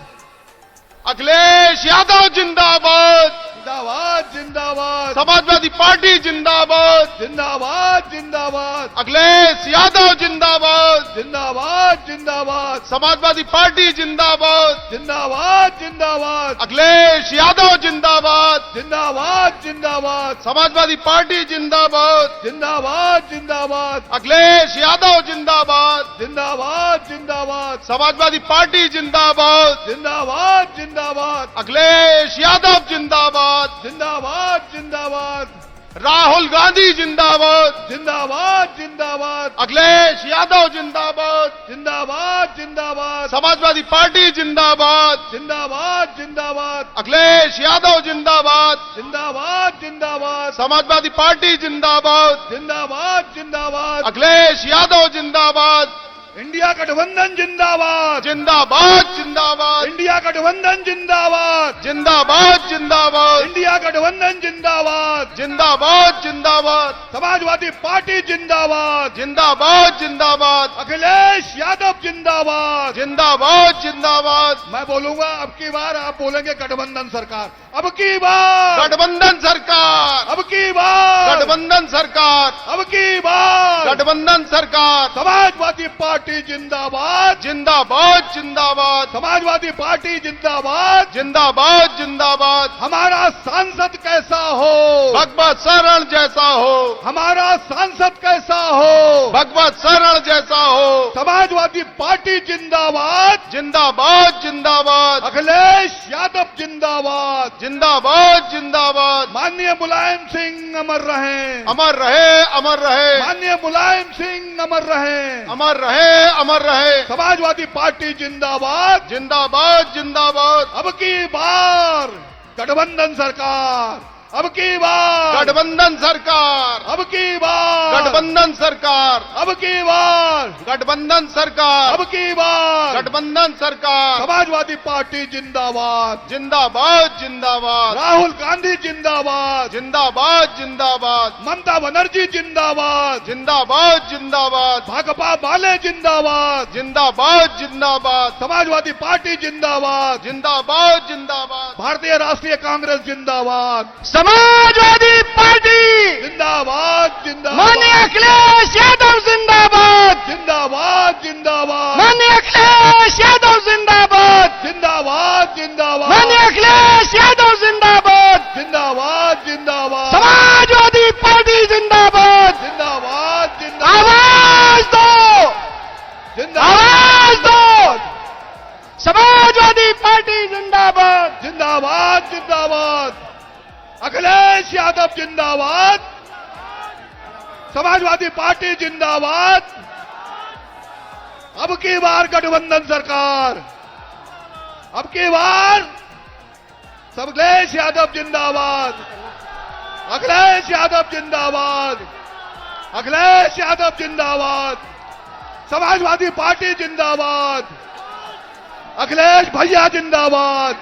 अखिलेश यादव जिंदाबाद, जिंदाबाद, जिंदाबाद। समाजवादी पार्टी जिंदाबाद, जिंदाबाद, जिंदाबाद। अखिलेश यादव जिंदाबाद, जिंदाबाद, जिंदाबाद। समाजवादी पार्टी जिंदाबाद, जिंदाबाद, जिंदाबाद। अखिलेश यादव जिंदाबाद, जिंदाबाद, जिंदाबाद। समाजवादी पार्टी जिंदाबाद, जिंदाबाद, जिंदाबाद। अखिलेश यादव जिंदाबाद, जिंदाबाद, जिंदाबाद। समाजवादी पार्टी जिंदाबाद, जिंदाबाद, जिंदाबाद। अखिलेश यादव जिंदाबाद, जिंदाबाद, जिंदाबाद। राहुल गांधी जिंदाबाद, जिंदाबाद, जिंदाबाद। अखिलेश यादव जिंदाबाद, जिंदाबाद, जिंदाबाद। समाजवादी पार्टी जिंदाबाद, जिंदाबाद, जिंदाबाद। अखिलेश यादव जिंदाबाद, जिंदाबाद, जिंदाबाद। समाजवादी पार्टी जिंदाबाद, जिंदाबाद, जिंदाबाद। अखिलेश यादव जिंदाबाद, इंडिया गठबंधन जिंदाबाद, जिंदाबाद जिंदाबाद, इंडिया गठबंधन जिंदाबाद, जिंदाबाद जिंदाबाद, इंडिया गठबंधन जिंदाबाद, जिंदाबाद जिंदाबाद, समाजवादी पार्टी जिंदाबाद, जिंदाबाद जिंदाबाद, अखिलेश यादव जिंदाबाद। जिंदाबाद जिंदाबाद। मैं बोलूंगा अब की बार, आप बोलेंगे गठबंधन सरकार। अब की बार गठबंधन सरकार, अब की बार गठबंधन सरकार, अब की बार गठबंधन सरकार। समाजवादी पार्टी जिंदाबाद, जिंदाबाद जिंदाबाद, समाजवादी पार्टी जिंदाबाद। जिंदाबाद जिंदाबाद। हमारा सांसद कैसा हो, भगवत शरण जैसा हो, हमारा सांसद कैसा हो, भगवत शरण जैसा हो। समाजवादी पार्टी जिंदाबाद, जिंदाबाद जिंदाबाद, अखिलेश यादव जिंदाबाद। जिंदाबाद जिंदाबाद। माननीय मुलायम सिंह अमर रहें, अमर रहे, अमर रहे, माननीय मुलायम सिंह अमर रहें। अमर रहे, अमर रहे। समाजवादी पार्टी जिंदाबाद, जिंदाबाद जिंदाबाद। अब की बार गठबंधन सरकार, अब की बार गठबंधन सरकार, अब की बार गठबंधन सरकार, अब की बार गठबंधन सरकार, अब की बार गठबंधन सरकार। समाजवादी पार्टी जिंदाबाद, जिंदाबाद जिंदाबाद, राहुल गांधी जिंदाबाद, जिंदाबाद जिंदाबाद, ममता बनर्जी जिंदाबाद, जिंदाबाद जिंदाबाद, भाकपा वाले जिंदाबाद, जिंदाबाद जिंदाबाद, समाजवादी पार्टी जिंदाबाद, जिंदाबाद जिंदाबाद, भारतीय राष्ट्रीय कांग्रेस जिंदाबाद, समाजवादी पार्टी जिंदाबाद जिंदाबाद, माननीय अखिलेश यादव जिंदाबाद, जिंदाबाद जिंदाबाद, माननीय अखिलेश यादव जिंदाबाद, जिंदाबाद जिंदाबाद, माननीय अखिलेश यादव जिंदाबाद, जिंदाबाद जिंदाबाद, समाजवादी पार्टी जिंदाबाद। जिंदाबाद जिंदाबाद, आवाज दो, आवाज दो, जिंदाबाद समाजवादी पार्टी जिंदाबाद। जिंदाबाद जिंदाबाद, अखिलेश यादव जिंदाबाद, समाजवादी पार्टी जिंदाबाद। अब की बार गठबंधन सरकार, अब की बार अखिलेश यादव जिंदाबाद, अखिलेश यादव जिंदाबाद, अखिलेश यादव जिंदाबाद, समाजवादी पार्टी जिंदाबाद, अखिलेश भैया जिंदाबाद,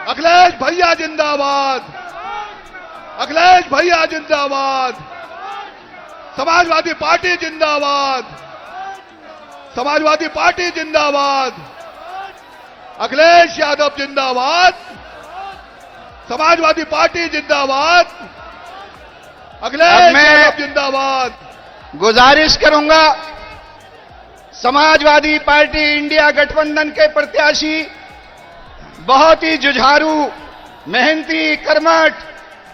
अखिलेश भैया जिंदाबाद, अखिलेश भैया जिंदाबाद, समाजवादी पार्टी जिंदाबाद, समाजवादी पार्टी जिंदाबाद, अखिलेश यादव जिंदाबाद, समाजवादी पार्टी जिंदाबाद, अखिलेश यादव जिंदाबाद। गुजारिश करूंगा समाजवादी पार्टी इंडिया गठबंधन के प्रत्याशी बहुत ही जुझारू, मेहनती, कर्मठ,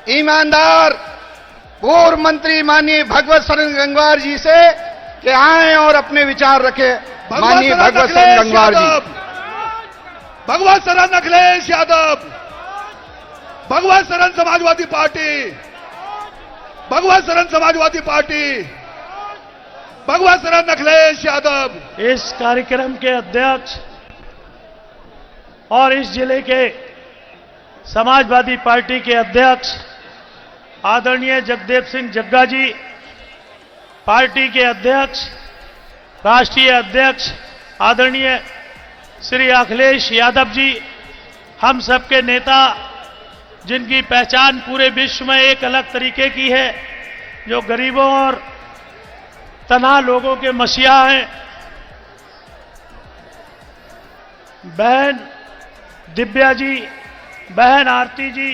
ईमानदार पूर्व मंत्री माननीय भगवत शरण गंगवार जी से कि आए और अपने विचार रखें। माननीय भगवत शरण गंगवार जी। भगवत शरण अखिलेश यादव, भगवत शरण समाजवादी पार्टी, भगवत शरण समाजवादी पार्टी, भगवत शरण अखिलेश यादव। इस कार्यक्रम के अध्यक्ष और इस जिले के समाजवादी पार्टी के अध्यक्ष आदरणीय जगदेव सिंह जग्गा जी, पार्टी के अध्यक्ष, राष्ट्रीय अध्यक्ष आदरणीय श्री अखिलेश यादव जी, हम सबके नेता जिनकी पहचान पूरे विश्व में एक अलग तरीके की है, जो गरीबों और तनहा लोगों के मसीहा हैं, बहन दिव्या जी, बहन आरती जी,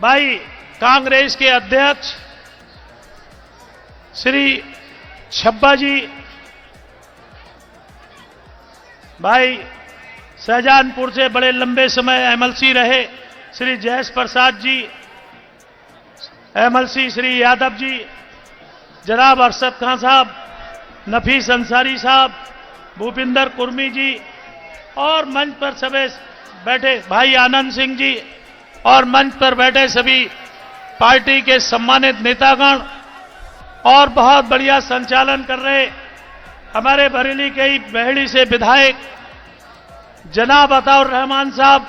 भाई कांग्रेस के अध्यक्ष श्री छब्बा जी, भाई शाहजहानपुर से बड़े लंबे समय एमएलसी रहे श्री जयेश प्रसाद जी, एमएलसी श्री यादव जी, जनाब अरशद खान साहब, नफीस अंसारी साहब, भूपिंदर कुर्मी जी और मंच पर सभी बैठे भाई आनंद सिंह जी और मंच पर बैठे सभी पार्टी के सम्मानित नेतागण और बहुत बढ़िया संचालन कर रहे हमारे बरेली के ही बहेड़ी से विधायक जनाब अताउर रहमान साहब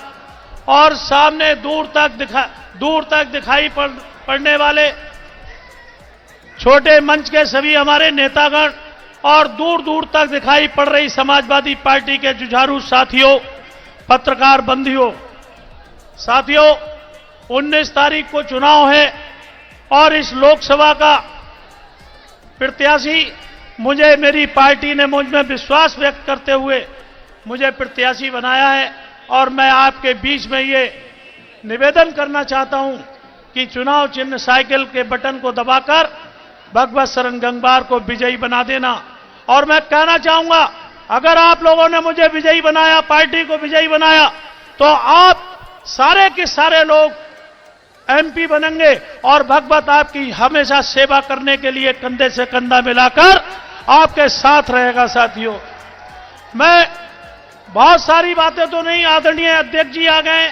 और सामने दूर तक दिखाई पड़ने वाले छोटे मंच के सभी हमारे नेतागण और दूर दूर तक दिखाई पड़ रही समाजवादी पार्टी के जुझारू साथियों, पत्रकार बंधुओं, साथियों 19 तारीख को चुनाव है और इस लोकसभा का प्रत्याशी मुझे मेरी पार्टी ने मुझ में विश्वास व्यक्त करते हुए मुझे प्रत्याशी बनाया है और मैं आपके बीच में ये निवेदन करना चाहता हूं कि चुनाव चिन्ह साइकिल के बटन को दबाकर भगवत शरण गंगवार को विजयी बना देना। और मैं कहना चाहूंगा, अगर आप लोगों ने मुझे विजयी बनाया, पार्टी को विजयी बनाया, तो आप सारे के सारे लोग एमपी बनेंगे और भगवत आपकी हमेशा सेवा करने के लिए कंधे से कंधा मिलाकर आपके साथ रहेगा। साथियों, मैं बहुत सारी बातें तो नहीं, आदरणीय अध्यक्ष जी आ गए,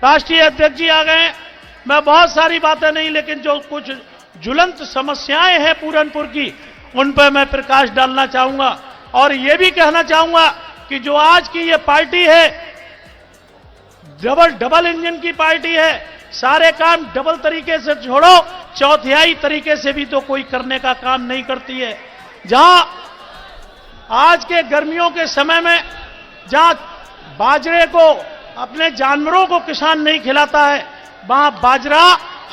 राष्ट्रीय अध्यक्ष जी आ गए, मैं बहुत सारी बातें नहीं, लेकिन जो कुछ ज्वलंत समस्याएं हैं पूरनपुर की, उन पर मैं प्रकाश डालना चाहूंगा। और यह भी कहना चाहूंगा कि जो आज की ये पार्टी है, डबल इंजन की पार्टी है, सारे काम डबल तरीके से छोड़ो, चौथियाई तरीके से भी तो कोई करने का काम नहीं करती है। जहां आज के गर्मियों के समय में जहां बाजरे को, अपने जानवरों को किसान नहीं खिलाता है, वहां बाजरा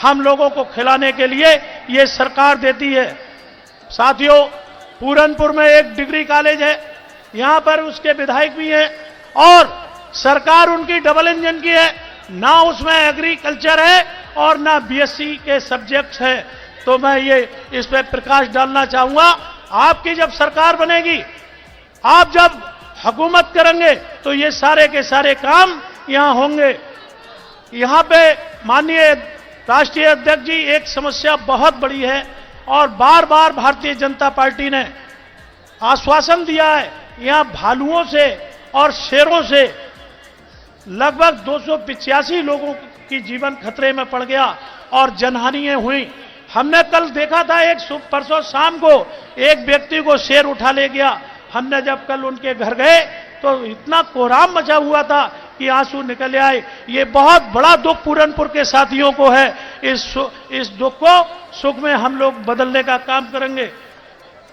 हम लोगों को खिलाने के लिए ये सरकार देती है। साथियों, पूरनपुर में एक डिग्री कॉलेज है, यहां पर उसके विधायक भी हैं और सरकार उनकी डबल इंजन की है, ना उसमें एग्रीकल्चर है और ना बीएससी के सब्जेक्ट्स है। तो मैं ये इस पर प्रकाश डालना चाहूंगा। आपकी जब सरकार बनेगी, आप जब हुकूमत करेंगे, तो ये सारे के सारे काम यहां होंगे। यहां पे माननीय राष्ट्रीय अध्यक्ष जी, एक समस्या बहुत बड़ी है और बार बार भारतीय जनता पार्टी ने आश्वासन दिया है, यहां भालुओं से और शेरों से लगभग 285 लोगों की जीवन खतरे में पड़ गया और जनहानियां हुई। हमने कल देखा था, परसों शाम को एक व्यक्ति को शेर उठा ले गया। हमने जब कल उनके घर गए तो इतना कोहराम मचा हुआ था कि आंसू निकल आए। ये बहुत बड़ा दुख पूरनपुर के साथियों को है। इस दुख को सुख में हम लोग बदलने का काम करेंगे।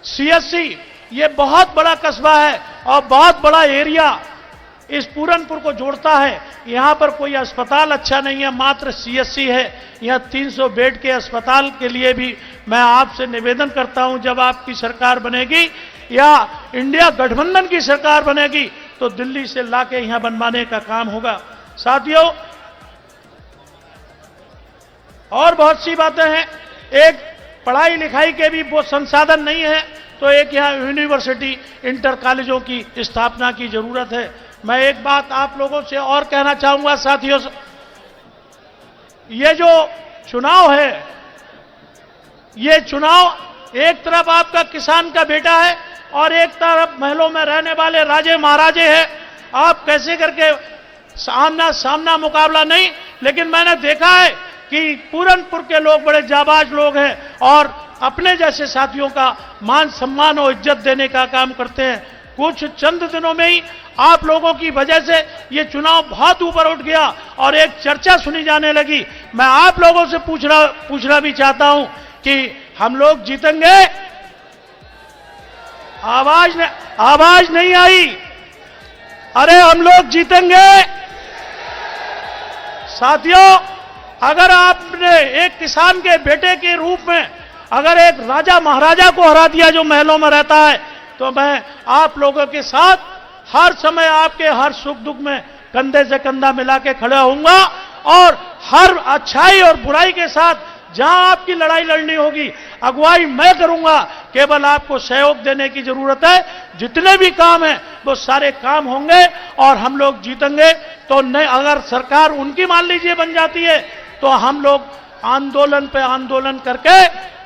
सीएससी ये बहुत बड़ा कस्बा है और बहुत बड़ा एरिया इस पूरनपुर को जोड़ता है। यहां पर कोई अस्पताल अच्छा नहीं है, मात्र सीएससी है। यहां 300 बेड के अस्पताल के लिए भी मैं आपसे निवेदन करता हूं, जब आपकी सरकार बनेगी या इंडिया गठबंधन की सरकार बनेगी, तो दिल्ली से लाके यहां बनवाने का काम होगा। साथियों, और बहुत सी बातें हैं। एक पढ़ाई लिखाई के भी वो संसाधन नहीं है, तो एक यहां यूनिवर्सिटी, इंटर कॉलेजों की स्थापना की जरूरत है। मैं एक बात आप लोगों से और कहना चाहूंगा साथियों, ये जो चुनाव है, ये चुनाव एक तरफ आपका किसान का बेटा है और एक तरफ महलों में रहने वाले राजे महाराजे हैं। आप कैसे करके आमना सामना मुकाबला नहीं, लेकिन मैंने देखा है कि पूरनपुर के लोग बड़े जाबाज लोग हैं और अपने जैसे साथियों का मान सम्मान और इज्जत देने का काम करते हैं। कुछ चंद दिनों में ही आप लोगों की वजह से ये चुनाव बहुत ऊपर उठ गया और एक चर्चा सुनी जाने लगी। मैं आप लोगों से पूछना भी चाहता हूं कि हम लोग जीतेंगे? आवाज नहीं आई। अरे हम लोग जीतेंगे साथियों। अगर आपने एक किसान के बेटे के रूप में अगर एक राजा महाराजा को हरा दिया जो महलों में रहता है, तो मैं आप लोगों के साथ हर समय आपके हर सुख दुख में कंधे से कंधा मिला के खड़ा होऊंगा और हर अच्छाई और बुराई के साथ जहां आपकी लड़ाई लड़नी होगी, अगुवाई मैं करूंगा। केवल आपको सहयोग देने की जरूरत है। जितने भी काम हैं वो सारे काम होंगे और हम लोग जीतेंगे। तो नहीं, अगर सरकार उनकी मान लीजिए बन जाती है, तो हम लोग आंदोलन पे आंदोलन करके,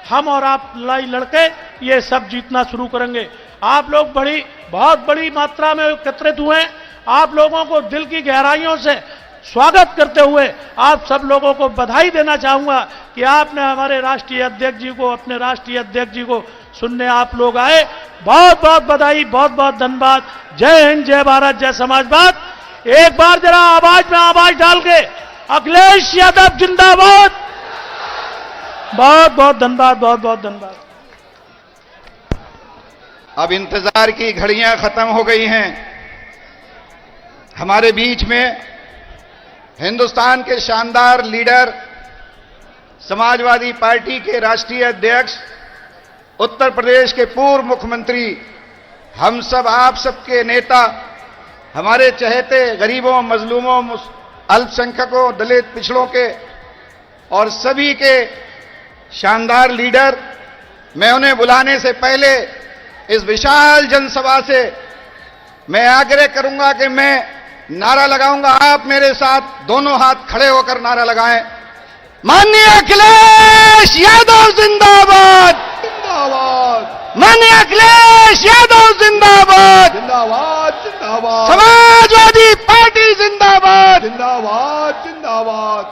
हम और आप लड़ाई लड़के ये सब जीतना शुरू करेंगे। आप लोग बहुत बड़ी मात्रा में एकत्रित हुए। आप लोगों को दिल की गहराइयों से स्वागत करते हुए आप सब लोगों को बधाई देना चाहूंगा कि आपने हमारे राष्ट्रीय अध्यक्ष जी को, अपने राष्ट्रीय अध्यक्ष जी को सुनने आप लोग आए। बहुत बहुत बधाई, बहुत बहुत धन्यवाद। जय हिंद, जय भारत, जय समाजवाद। एक बार जरा आवाज में आवाज डाल के अखिलेश यादव जिंदाबाद। बहुत बहुत धन्यवाद, बहुत बहुत धन्यवाद। अब इंतजार की घड़ियां खत्म हो गई हैं। हमारे बीच में हिंदुस्तान के शानदार लीडर, समाजवादी पार्टी के राष्ट्रीय अध्यक्ष, उत्तर प्रदेश के पूर्व मुख्यमंत्री, हम सब आप सबके नेता, हमारे चहेते गरीबों, मजलूमों, अल्पसंख्यकों, दलित पिछड़ों के और सभी के शानदार लीडर, मैं उन्हें बुलाने से पहले इस विशाल जनसभा से मैं आग्रह करूंगा कि मैं नारा लगाऊंगा। आप मेरे साथ दोनों हाथ खड़े होकर नारा लगाएं। माननीय अखिलेश यादव जिंदाबाद, जिंदाबाद, माननीय अखिलेश यादव जिंदाबाद, जिंदाबाद, जिंदाबाद, समाजवादी पार्टी जिंदाबाद, जिंदाबाद, जिंदाबाद।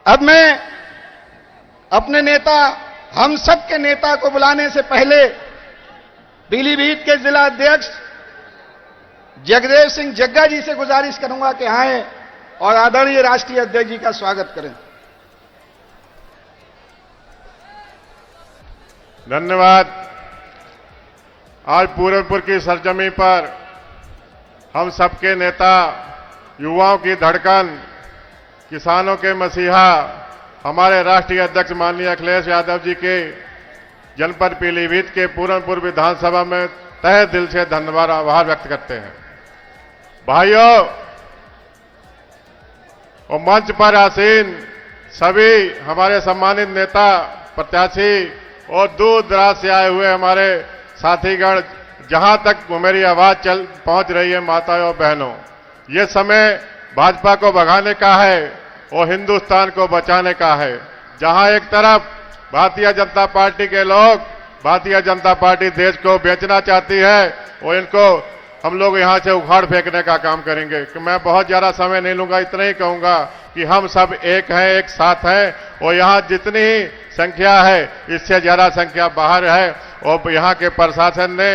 अब मैं अपने नेता, हम सब के नेता को बुलाने से पहले पीलीभीत के जिला अध्यक्ष जगदेव सिंह जग्गा जी से गुजारिश करूंगा कि आए और आदरणीय राष्ट्रीय अध्यक्ष जी का स्वागत करें। धन्यवाद। आज पूरनपुर की सरजमी पर हम सबके नेता, युवाओं की धड़कन, किसानों के मसीहा, हमारे राष्ट्रीय अध्यक्ष माननीय अखिलेश यादव जी के जनपद पीलीभीत के पूरनपुर विधानसभा में तहे दिल से धन्यवाद आभार व्यक्त करते हैं। भाइयों और मंच पर आसीन सभी हमारे सम्मानित नेता, प्रत्याशी और दूर दराज से आए हुए हमारे साथीगण, जहां तक मेरी आवाज पहुंच रही है, माताओं और बहनों, ये समय भाजपा को भगाने का है और हिंदुस्तान को बचाने का है। जहां एक तरफ भारतीय जनता पार्टी के लोग, भारतीय जनता पार्टी देश को बेचना चाहती है और इनको हम लोग यहां से उखाड़ फेंकने का काम करेंगे। कि मैं बहुत ज्यादा समय नहीं लूंगा, इतना ही कहूंगा कि हम सब एक हैं, एक साथ हैं और यहां जितनी ही संख्या है इससे ज्यादा संख्या बाहर है। और यहां के प्रशासन ने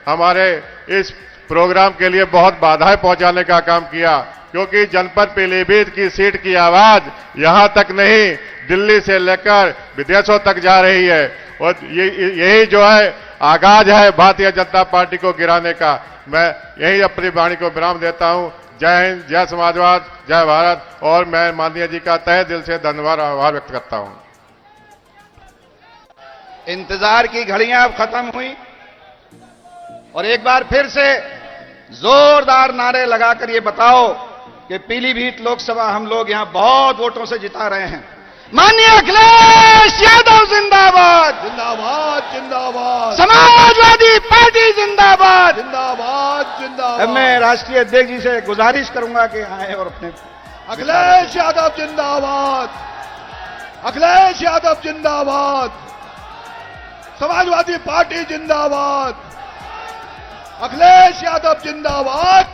हमारे इस प्रोग्राम के लिए बहुत बाधाएं पहुंचाने का काम किया, क्योंकि जनपद पीलीभीत की सीट की आवाज यहां तक नहीं, दिल्ली से लेकर विदेशों तक जा रही है। और यही जो है आगाज है भारतीय जनता पार्टी को गिराने का। मैं यही अपनी वाणी को विराम देता हूं। जय हिंद, जय समाजवाद, जय भारत। और मैं माननीय जी का तहे दिल से धन्यवाद आभार व्यक्त करता हूं। इंतजार की घड़ियां अब खत्म हुई और एक बार फिर से जोरदार नारे लगाकर ये बताओ कि पीलीभीत लोकसभा हम लोग यहां बहुत वोटों से जिता रहे हैं। माननीय अखिलेश यादव जिंदाबाद, जिंदाबाद, जिंदाबाद, समाजवादी पार्टी जिंदाबाद, जिंदाबाद, जिंदाबाद। अब मैं राष्ट्रीय अध्यक्ष जी से गुजारिश करूंगा कि आए और अपने अखिलेश यादव जिंदाबाद, अखिलेश यादव जिंदाबाद, समाजवादी पार्टी जिंदाबाद, अखिलेश यादव जिंदाबाद,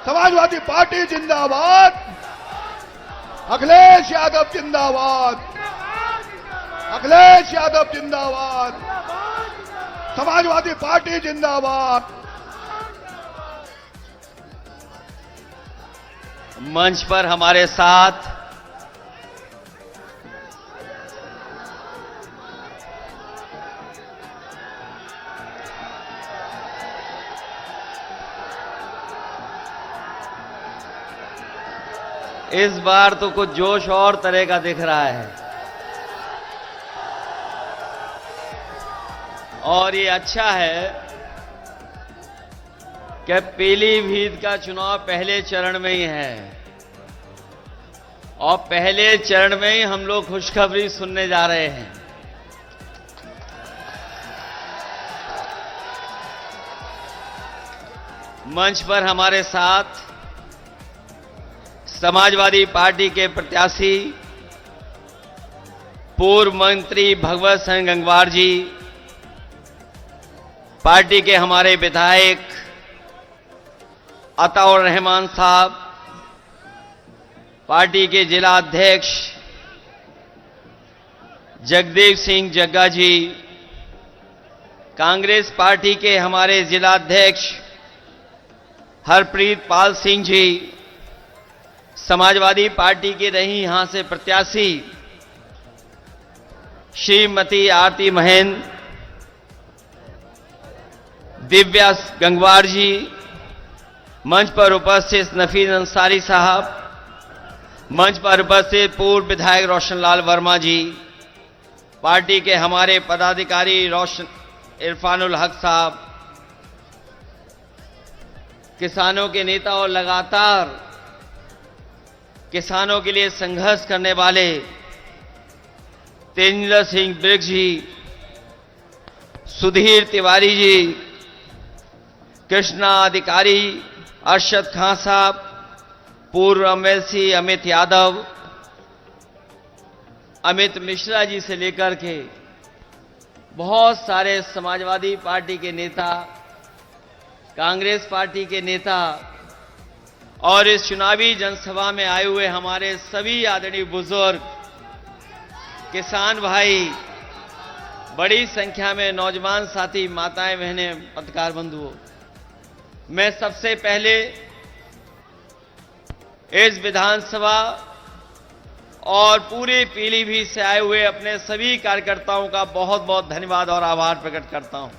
समाजवादी पार्टी जिंदाबाद, अखिलेश यादव जिंदाबाद, अखिलेश यादव जिंदाबाद, समाजवादी पार्टी जिंदाबाद। मंच पर हमारे साथ इस बार तो कुछ जोश और तरह का दिख रहा है और ये अच्छा है कि पीलीभीत का चुनाव पहले चरण में ही है और पहले चरण में ही हम लोग खुशखबरी सुनने जा रहे हैं। मंच पर हमारे साथ समाजवादी पार्टी के प्रत्याशी पूर्व मंत्री भगवत सिंह गंगवार जी, पार्टी के हमारे विधायक अताउर रहमान साहब, पार्टी के जिला अध्यक्ष जगदेव सिंह जग्गा जी, कांग्रेस पार्टी के हमारे जिला अध्यक्ष हरप्रीत पाल सिंह जी, समाजवादी पार्टी के रही यहां से प्रत्याशी श्रीमती आरती महेंद्र, दिव्या गंगवार जी, मंच पर उपस्थित नफीस अंसारी साहब, मंच पर उपस्थित पूर्व विधायक रोशनलाल वर्मा जी, पार्टी के हमारे पदाधिकारी इरफानुल हक साहब, किसानों के नेता और लगातार किसानों के लिए संघर्ष करने वाले तेजिंदर सिंह बिर्क जी, सुधीर तिवारी जी, कृष्णा अधिकारी, अरशद खान साहब, पूर्व एमएलसी अमित यादव, अमित मिश्रा जी से लेकर के बहुत सारे समाजवादी पार्टी के नेता, कांग्रेस पार्टी के नेता और इस चुनावी जनसभा में आए हुए हमारे सभी आदरणीय बुजुर्ग, किसान भाई, बड़ी संख्या में नौजवान साथी, माताएं, बहनें, पत्रकार बंधुओं, मैं सबसे पहले इस विधानसभा और पूरे पीलीभीत से आए हुए अपने सभी कार्यकर्ताओं का बहुत बहुत धन्यवाद और आभार प्रकट करता हूं।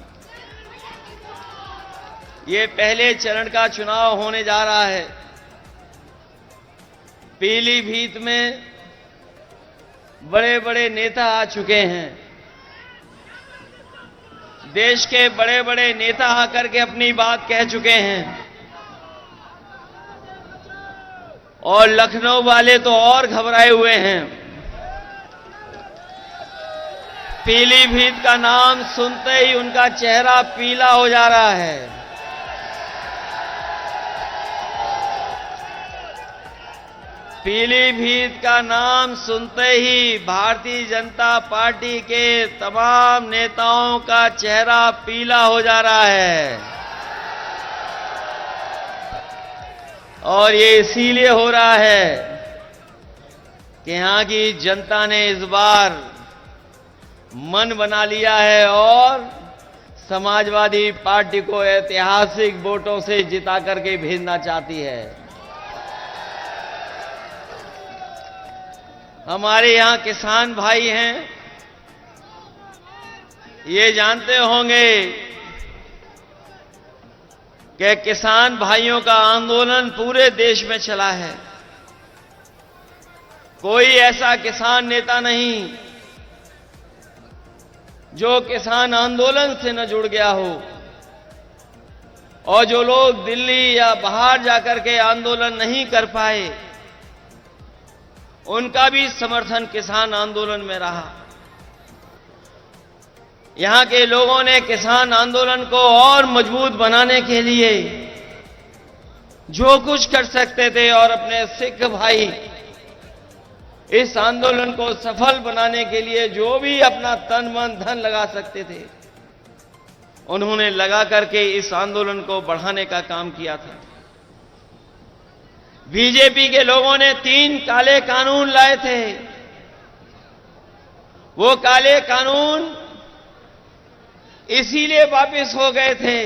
ये पहले चरण का चुनाव होने जा रहा है। पीलीभीत में बड़े बड़े नेता आ चुके हैं। देश के बड़े बड़े नेता आकर के अपनी बात कह चुके हैं और लखनऊ वाले तो और घबराए हुए हैं। पीलीभीत का नाम सुनते ही उनका चेहरा पीला हो जा रहा है। पीलीभीत का नाम सुनते ही भारतीय जनता पार्टी के तमाम नेताओं का चेहरा पीला हो जा रहा है और ये इसीलिए हो रहा है कि यहां की जनता ने इस बार मन बना लिया है और समाजवादी पार्टी को ऐतिहासिक वोटों से जिता करके भेजना चाहती है। हमारे यहां किसान भाई हैं, ये जानते होंगे कि किसान भाइयों का आंदोलन पूरे देश में चला है। कोई ऐसा किसान नेता नहीं जो किसान आंदोलन से न जुड़ गया हो और जो लोग दिल्ली या बाहर जाकर के आंदोलन नहीं कर पाए, उनका भी समर्थन किसान आंदोलन में रहा। यहां के लोगों ने किसान आंदोलन को और मजबूत बनाने के लिए जो कुछ कर सकते थे और अपने सिख भाई इस आंदोलन को सफल बनाने के लिए जो भी अपना तन मन धन लगा सकते थे, उन्होंने लगा करके इस आंदोलन को बढ़ाने का काम किया था। बीजेपी के लोगों ने 3 काले कानून लाए थे। वो काले कानून इसीलिए वापस हो गए थे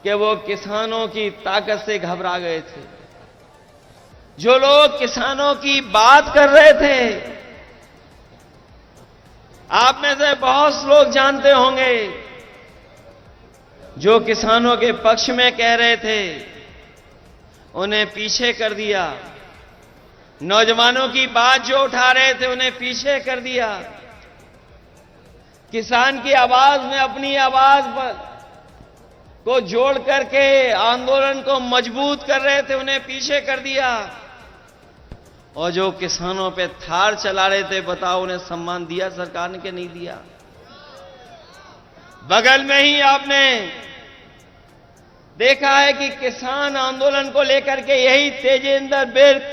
कि वो किसानों की ताकत से घबरा गए थे। जो लोग किसानों की बात कर रहे थे, आप में से बहुत लोग जानते होंगे, जो किसानों के पक्ष में कह रहे थे, उन्हें पीछे कर दिया। नौजवानों की बात जो उठा रहे थे, उन्हें पीछे कर दिया। किसान की आवाज में अपनी आवाज को जोड़ करके आंदोलन को मजबूत कर रहे थे, उन्हें पीछे कर दिया। और जो किसानों पे थार चला रहे थे, बताओ उन्हें सम्मान दिया सरकार ने कि नहीं दिया? बगल में ही आपने देखा है कि किसान आंदोलन को लेकर के यही तेजिंदर बिर्क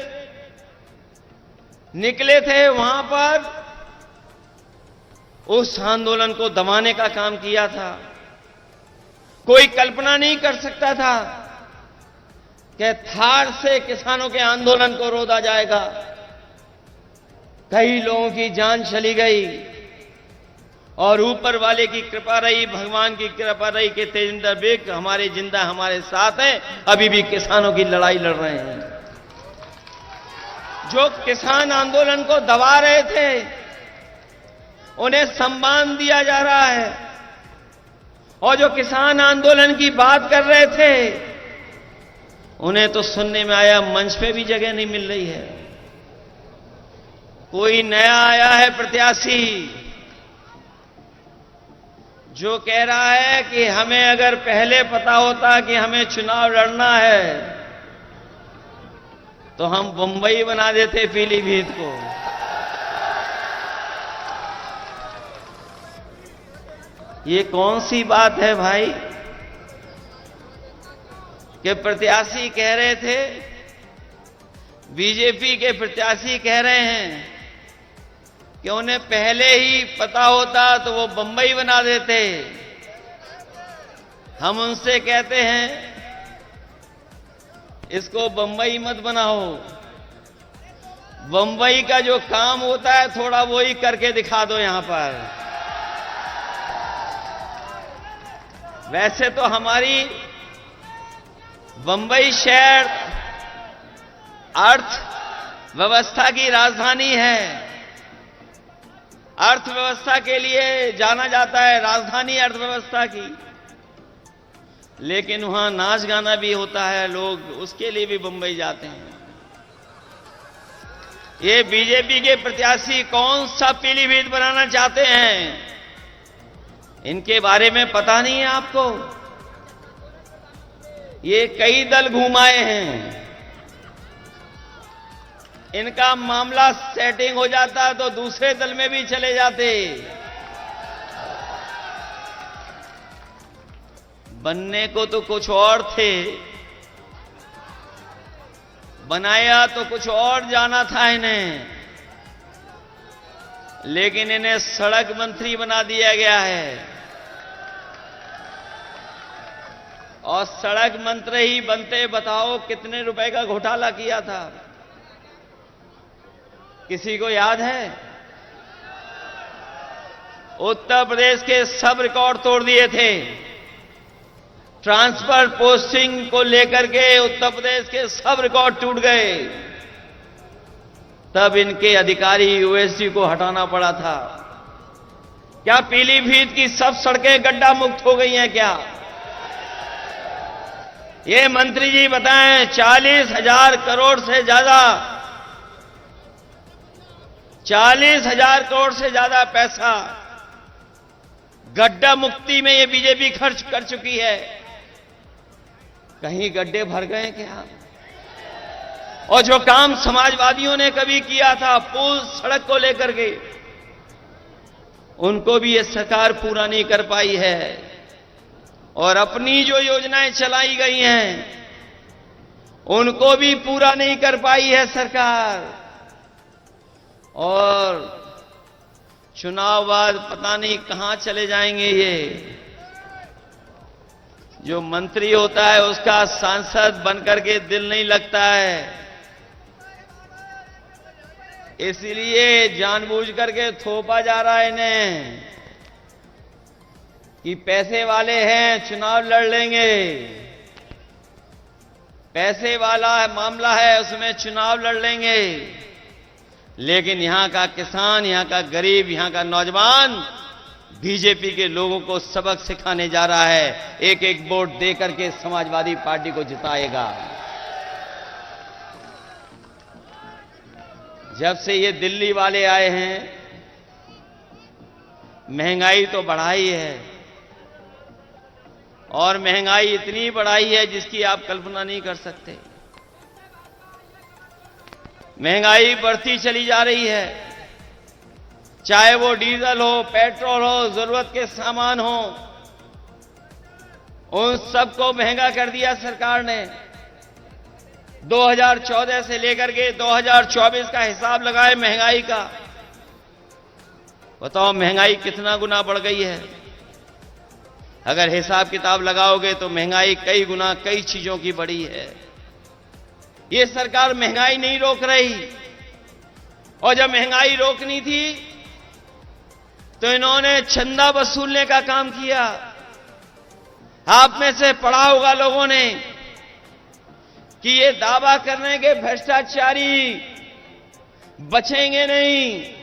निकले थे, वहां पर उस आंदोलन को दबाने का काम किया था। कोई कल्पना नहीं कर सकता था कि थार से किसानों के आंदोलन को रोका जाएगा। कई लोगों की जान चली गई और ऊपर वाले की कृपा रही, भगवान की कृपा रही कि तेजिंदर बिर्क हमारे जिंदा हमारे साथ हैं, अभी भी किसानों की लड़ाई लड़ रहे हैं। जो किसान आंदोलन को दबा रहे थे, उन्हें सम्मान दिया जा रहा है। और जो किसान आंदोलन की बात कर रहे थे, उन्हें तो सुनने में आया मंच पे भी जगह नहीं मिल रही है। कोई नया आया है प्रत्याशी जो कह रहा है कि हमें अगर पहले पता होता कि हमें चुनाव लड़ना है तो हम बंबई बना देते पीलीभीत को। ये कौन सी बात है भाई कि प्रत्याशी कह रहे थे, बीजेपी के प्रत्याशी कह रहे हैं कि उन्हें पहले ही पता होता तो वो बंबई बना देते। हम उनसे कहते हैं इसको बंबई मत बनाओ, बंबई का जो काम होता है थोड़ा वो ही करके दिखा दो यहां पर। वैसे तो हमारी बंबई शहर अर्थव्यवस्था की राजधानी है, अर्थव्यवस्था के लिए जाना जाता है, राजधानी अर्थव्यवस्था की। लेकिन वहां नाच गाना भी होता है, लोग उसके लिए भी बंबई जाते हैं। ये बीजेपी के प्रत्याशी कौन सा पीलीभीत बनाना चाहते हैं, इनके बारे में पता नहीं है आपको। ये कई दल घुमाए हैं, इनका मामला सेटिंग हो जाता तो दूसरे दल में भी चले जाते। बनने को तो कुछ और थे, बनाया तो कुछ और जाना था इन्हें, लेकिन इन्हें सड़क मंत्री बना दिया गया है। और सड़क मंत्री ही बनते बताओ कितने रुपए का घोटाला किया था, किसी को याद है? उत्तर प्रदेश के सब रिकॉर्ड तोड़ दिए थे। ट्रांसफर पोस्टिंग को लेकर के उत्तर प्रदेश के सब रिकॉर्ड टूट गए। तब इनके अधिकारी यूएससी को हटाना पड़ा था। क्या पीलीभीत की सब सड़कें गड्ढा मुक्त हो गई हैं क्या? ये मंत्री जी बताएं, 40,000 करोड़ से ज्यादा, 40,000 करोड़ से ज्यादा पैसा गड्ढा मुक्ति में ये बीजेपी खर्च कर चुकी है। कहीं गड्ढे भर गए क्या? और जो काम समाजवादियों ने कभी किया था पुल सड़क को लेकर के, उनको भी ये सरकार पूरा नहीं कर पाई है। और अपनी जो योजनाएं चलाई गई हैं उनको भी पूरा नहीं कर पाई है सरकार। और चुनाव बाद पता नहीं कहां चले जाएंगे ये। जो मंत्री होता है उसका सांसद बनकर के दिल नहीं लगता है, इसलिए जानबूझ करके थोपा जा रहा है इन्हें कि पैसे वाले हैं चुनाव लड़ लेंगे, पैसे वाला मामला है उसमें चुनाव लड़ लेंगे। लेकिन यहां का किसान, यहां का गरीब, यहां का नौजवान बीजेपी के लोगों को सबक सिखाने जा रहा है। एक एक वोट दे करके समाजवादी पार्टी को जिताएगा। जब से ये दिल्ली वाले आए हैं महंगाई तो बढ़ाई है, और महंगाई इतनी बढ़ाई है जिसकी आप कल्पना नहीं कर सकते। महंगाई बढ़ती चली जा रही है, चाहे वो डीजल हो, पेट्रोल हो, जरूरत के सामान हो, उन सबको महंगा कर दिया सरकार ने। 2014 से लेकर के 2024 का हिसाब लगाए महंगाई का, बताओ महंगाई कितना गुना बढ़ गई है। अगर हिसाब किताब लगाओगे तो महंगाई कई गुना कई चीजों की बढ़ी है। ये सरकार महंगाई नहीं रोक रही, और जब महंगाई रोकनी थी तो इन्होंने चंदा वसूलने का काम किया। आप में से पढ़ा होगा लोगों ने कि ये दावा करने के भ्रष्टाचारी बचेंगे नहीं,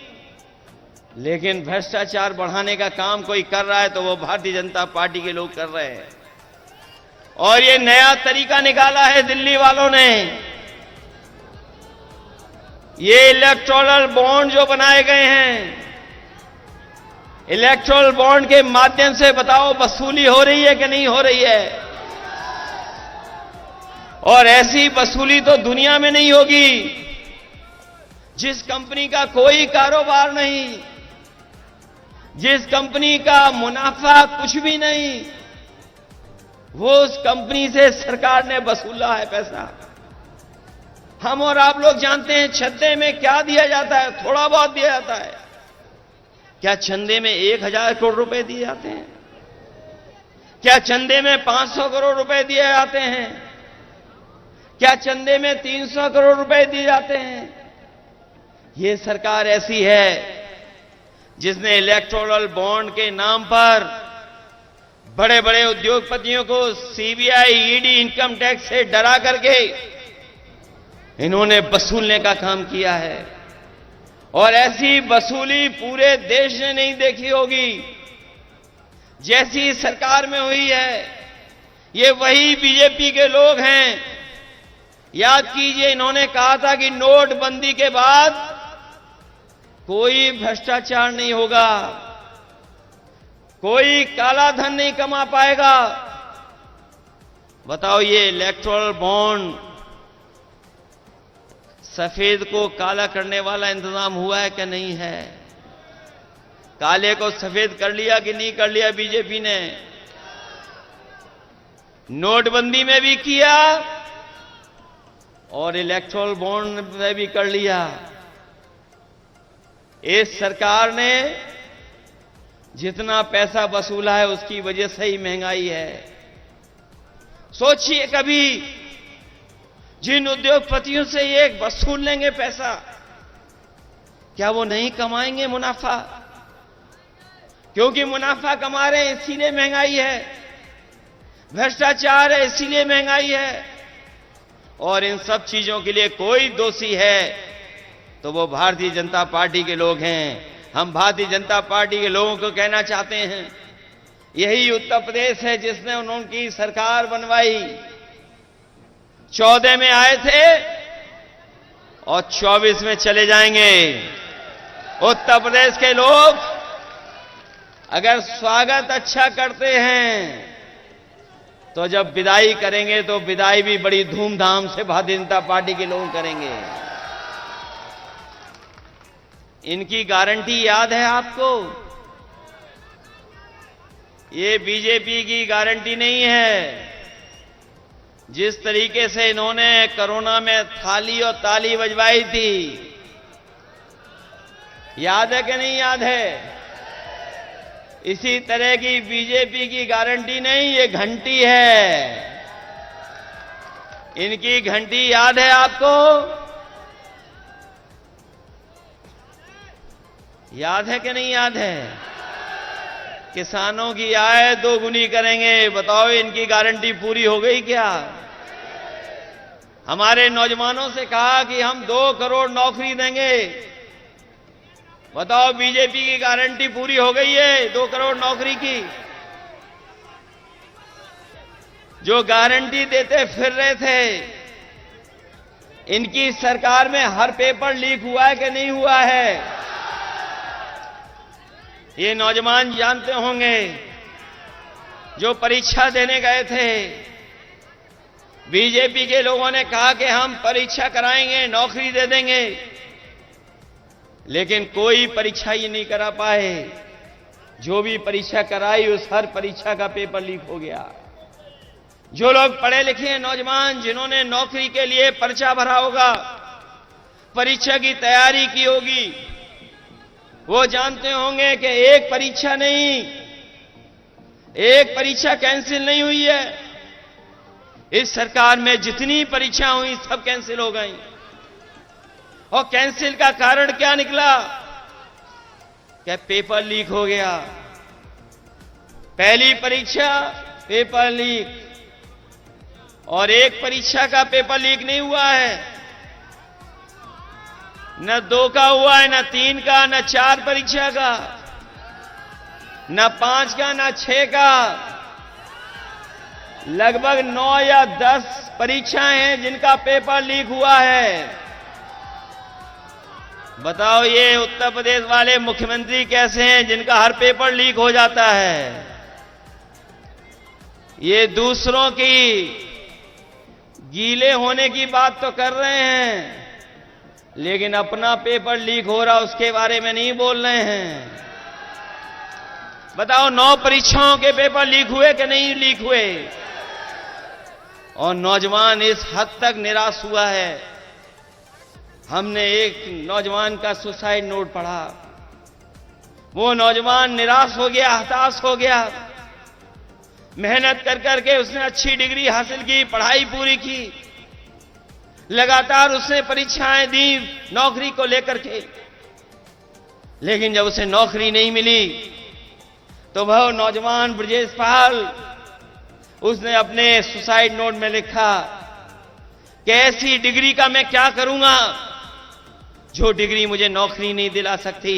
लेकिन भ्रष्टाचार बढ़ाने का काम कोई कर रहा है तो वो भारतीय जनता पार्टी के लोग कर रहे हैं। और ये नया तरीका निकाला है दिल्ली वालों ने। ये इलेक्टोरल बॉन्ड जो बनाए गए हैं, इलेक्टोरल बॉन्ड के माध्यम से बताओ वसूली हो रही है कि नहीं हो रही है? और ऐसी वसूली तो दुनिया में नहीं होगी। जिस कंपनी का कोई कारोबार नहीं, जिस कंपनी का मुनाफा कुछ भी नहीं, वो उस कंपनी से सरकार ने वसूला है पैसा। हम और आप लोग जानते हैं चंदे में क्या दिया जाता है, थोड़ा बहुत दिया जाता है। क्या चंदे में 1000 करोड़ रुपए दिए जाते हैं? क्या चंदे में 500 करोड़ रुपए दिए जाते हैं? क्या चंदे में 300 करोड़ रुपए दिए जाते हैं? ये सरकार ऐसी है जिसने इलेक्टोरल बॉन्ड के नाम पर बड़े बड़े उद्योगपतियों को सीबीआई, ईडी, इनकम टैक्स से डरा करके इन्होंने वसूलने का काम किया है। और ऐसी वसूली पूरे देश ने नहीं देखी होगी जैसी सरकार में हुई है। ये वही बीजेपी के लोग हैं। याद कीजिए, इन्होंने कहा था कि नोटबंदी के बाद कोई भ्रष्टाचार नहीं होगा, कोई काला धन नहीं कमा पाएगा। बताओ, ये इलेक्टोरल बॉन्ड सफेद को काला करने वाला इंतजाम हुआ है कि नहीं है? काले को सफेद कर लिया कि नहीं कर लिया बीजेपी ने? नोटबंदी में भी किया और इलेक्टोरल बॉन्ड में भी कर लिया। इस सरकार ने जितना पैसा वसूला है उसकी वजह से ही महंगाई है। सोचिए, कभी जिन उद्योगपतियों से ये वसूल लेंगे पैसा, क्या वो नहीं कमाएंगे मुनाफा? क्योंकि मुनाफा कमा रहे हैं इसीलिए महंगाई है, भ्रष्टाचार है इसीलिए महंगाई है। और इन सब चीजों के लिए कोई दोषी है तो वो भारतीय जनता पार्टी के लोग हैं। हम भारतीय जनता पार्टी के लोगों को कहना चाहते हैं, यही उत्तर प्रदेश है जिसने उनकी सरकार बनवाई। 14 में आए थे और 24 में चले जाएंगे। उत्तर प्रदेश के लोग अगर स्वागत अच्छा करते हैं तो जब विदाई करेंगे तो विदाई भी बड़ी धूमधाम से भारतीय जनता पार्टी के लोग करेंगे। इनकी गारंटी याद है आपको? ये बीजेपी की गारंटी नहीं है। जिस तरीके से इन्होंने कोरोना में थाली और ताली बजवाई थी, याद है कि नहीं याद है? इसी तरह की बीजेपी की गारंटी नहीं, ये घंटी है। इनकी घंटी याद है आपको? याद है कि नहीं याद है? किसानों की आय दोगुनी करेंगे। बताओ, इनकी गारंटी पूरी हो गई क्या? हमारे नौजवानों से कहा कि हम 2 करोड़ नौकरी देंगे। बताओ, बीजेपी की गारंटी पूरी हो गई है 2 करोड़ नौकरी की? जो गारंटी देते फिर रहे थे, इनकी सरकार में हर पेपर लीक हुआ है कि नहीं हुआ है? ये नौजवान जानते होंगे जो परीक्षा देने गए थे। बीजेपी के लोगों ने कहा कि हम परीक्षा कराएंगे, नौकरी दे देंगे, लेकिन कोई परीक्षा ही नहीं करा पाए। जो भी परीक्षा कराई उस हर परीक्षा का पेपर लीक हो गया। जो लोग पढ़े लिखे हैं नौजवान, जिन्होंने नौकरी के लिए पर्चा भरा होगा, परीक्षा की तैयारी की होगी, वो जानते होंगे कि एक परीक्षा नहीं, एक परीक्षा कैंसिल नहीं हुई है। इस सरकार में जितनी परीक्षा हुई सब कैंसिल हो गई। और कैंसिल का कारण क्या निकला? क्या पेपर लीक हो गया। पहली परीक्षा पेपर लीक, और एक परीक्षा का पेपर लीक नहीं हुआ है। न 2 का हुआ है, न 3 का, न 4 परीक्षा का, न 5 का, न 6 का। लगभग 9 या 10 परीक्षाएं हैं जिनका पेपर लीक हुआ है। बताओ ये उत्तर प्रदेश वाले मुख्यमंत्री कैसे हैं जिनका हर पेपर लीक हो जाता है। ये दूसरों की गीले होने की बात तो कर रहे हैं, लेकिन अपना पेपर लीक हो रहा उसके बारे में नहीं बोल रहे हैं। बताओ 9 परीक्षाओं के पेपर लीक हुए कि नहीं लीक हुए? और नौजवान इस हद तक निराश हुआ है। हमने एक नौजवान का सुसाइड नोट पढ़ा। वो नौजवान निराश हो गया, हताश हो गया। मेहनत कर करके उसने अच्छी डिग्री हासिल की, पढ़ाई पूरी की, लगातार उसने परीक्षाएं दी नौकरी को लेकर के, लेकिन जब उसे नौकरी नहीं मिली तो वह नौजवान ब्रजेश पाल उसने अपने सुसाइड नोट में लिखा कि ऐसी डिग्री का मैं क्या करूंगा जो डिग्री मुझे नौकरी नहीं दिला सकती।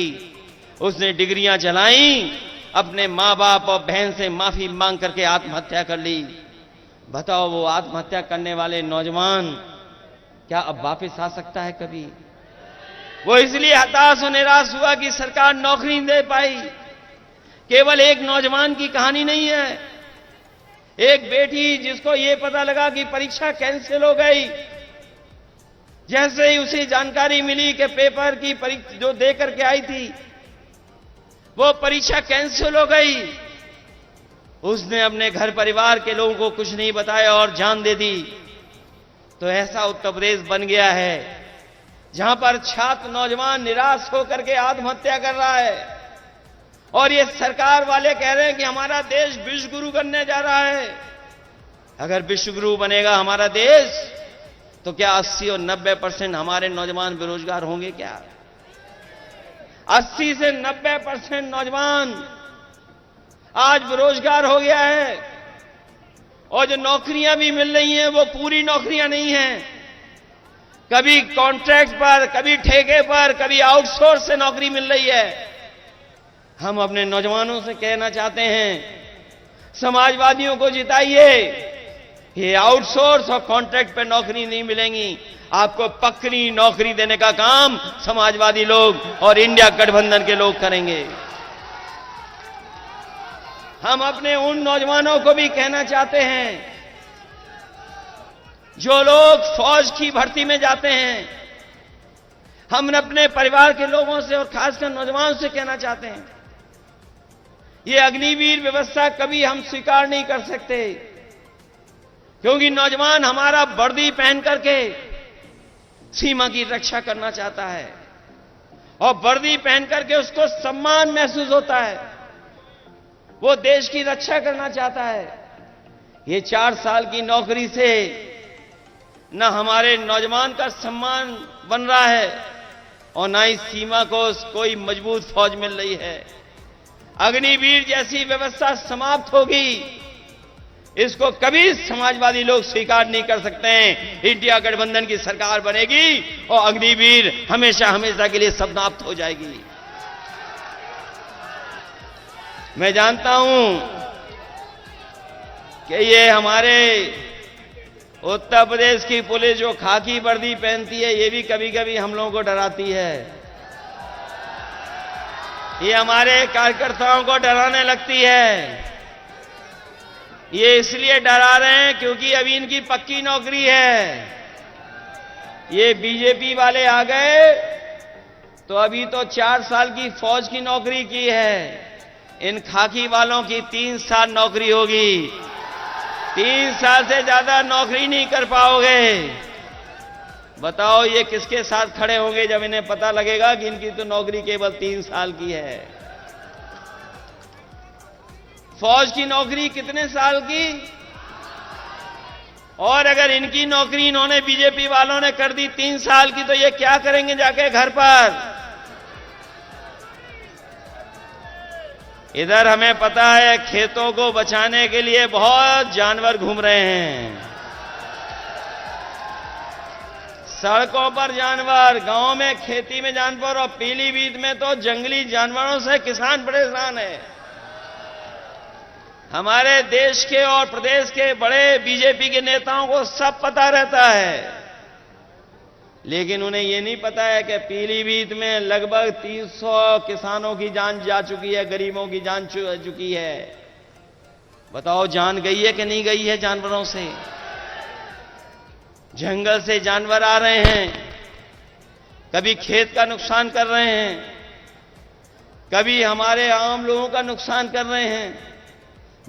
उसने डिग्रियां जलाई, अपने मां बाप और बहन से माफी मांग करके आत्महत्या कर ली। बताओ वो आत्महत्या करने वाले नौजवान क्या अब वापस आ सकता है कभी? वो इसलिए हताश और निराश हुआ कि सरकार नौकरी नहीं दे पाई। केवल एक नौजवान की कहानी नहीं है। एक बेटी जिसको ये पता लगा कि परीक्षा कैंसिल हो गई, जैसे ही उसे जानकारी मिली कि पेपर की परीक्षा जो दे करके आई थी वो परीक्षा कैंसिल हो गई, उसने अपने घर परिवार के लोगों को कुछ नहीं बताया और जान दे दी। तो ऐसा उत्तर प्रदेश बन गया है जहां पर छात्र नौजवान निराश होकर के आत्महत्या कर रहा है, और ये सरकार वाले कह रहे हैं कि हमारा देश विश्व गुरु बनने जा रहा है। अगर विश्व गुरु बनेगा हमारा देश तो क्या 80 और 90% हमारे नौजवान बेरोजगार होंगे क्या? 80 से 90% नौजवान आज बेरोजगार हो गया है, और जो नौकरियां भी मिल रही हैं वो पूरी नौकरियां नहीं हैं। कभी कॉन्ट्रैक्ट पर, कभी ठेके पर, कभी आउटसोर्स से नौकरी मिल रही है। हम अपने नौजवानों से कहना चाहते हैं, समाजवादियों को जिताइए। ये आउटसोर्स और कॉन्ट्रैक्ट पे नौकरी नहीं मिलेंगी, आपको पक्की नौकरी देने का काम समाजवादी लोग और इंडिया गठबंधन के लोग करेंगे। हम अपने उन नौजवानों को भी कहना चाहते हैं जो लोग फौज की भर्ती में जाते हैं। हम अपने परिवार के लोगों से और खासकर नौजवानों से कहना चाहते हैं, ये अग्निवीर व्यवस्था कभी हम स्वीकार नहीं कर सकते, क्योंकि नौजवान हमारा वर्दी पहन करके सीमा की रक्षा करना चाहता है, और वर्दी पहन करके उसको सम्मान महसूस होता है, वो देश की रक्षा करना चाहता है। ये 4 साल की नौकरी से न हमारे नौजवान का सम्मान बन रहा है और न ही सीमा को कोई मजबूत फौज मिल रही है। अग्निवीर जैसी व्यवस्था समाप्त होगी, इसको कभी समाजवादी लोग स्वीकार नहीं कर सकते हैं। इंडिया गठबंधन की सरकार बनेगी और अग्निवीर हमेशा हमेशा के लिए समाप्त हो जाएगी। मैं जानता हूं कि ये हमारे उत्तर प्रदेश की पुलिस जो खाकी वर्दी पहनती है, ये भी कभी कभी हम लोगों को डराती है। ये हमारे कार्यकर्ताओं को डराने लगती है। ये इसलिए डरा रहे हैं क्योंकि अभी इनकी पक्की नौकरी है। ये बीजेपी वाले आ गए तो अभी तो 4 साल की फौज की नौकरी की है, इन खाकी वालों की 3 साल नौकरी होगी। 3 साल से ज्यादा नौकरी नहीं कर पाओगे। बताओ ये किसके साथ खड़े होंगे जब इन्हें पता लगेगा कि इनकी तो नौकरी केवल 3 साल की है। फौज की नौकरी कितने साल की? और अगर इनकी नौकरी इन्होंने बीजेपी वालों ने कर दी 3 साल की, तो ये क्या करेंगे जाके घर पर? इधर हमें पता है खेतों को बचाने के लिए बहुत जानवर घूम रहे हैं। सड़कों पर जानवर, गांव में खेती में जानवर, और पीलीभीत में तो जंगली जानवरों से किसान परेशान है। हमारे देश के और प्रदेश के बड़े बीजेपी के नेताओं को सब पता रहता है, लेकिन उन्हें यह नहीं पता है कि पीलीभीत में लगभग 300 किसानों की जान जा चुकी है, गरीबों की जान चुकी है। बताओ, जान गई है कि नहीं गई है जानवरों से? जंगल से जानवर आ रहे हैं, कभी खेत का नुकसान कर रहे हैं, कभी हमारे आम लोगों का नुकसान कर रहे हैं,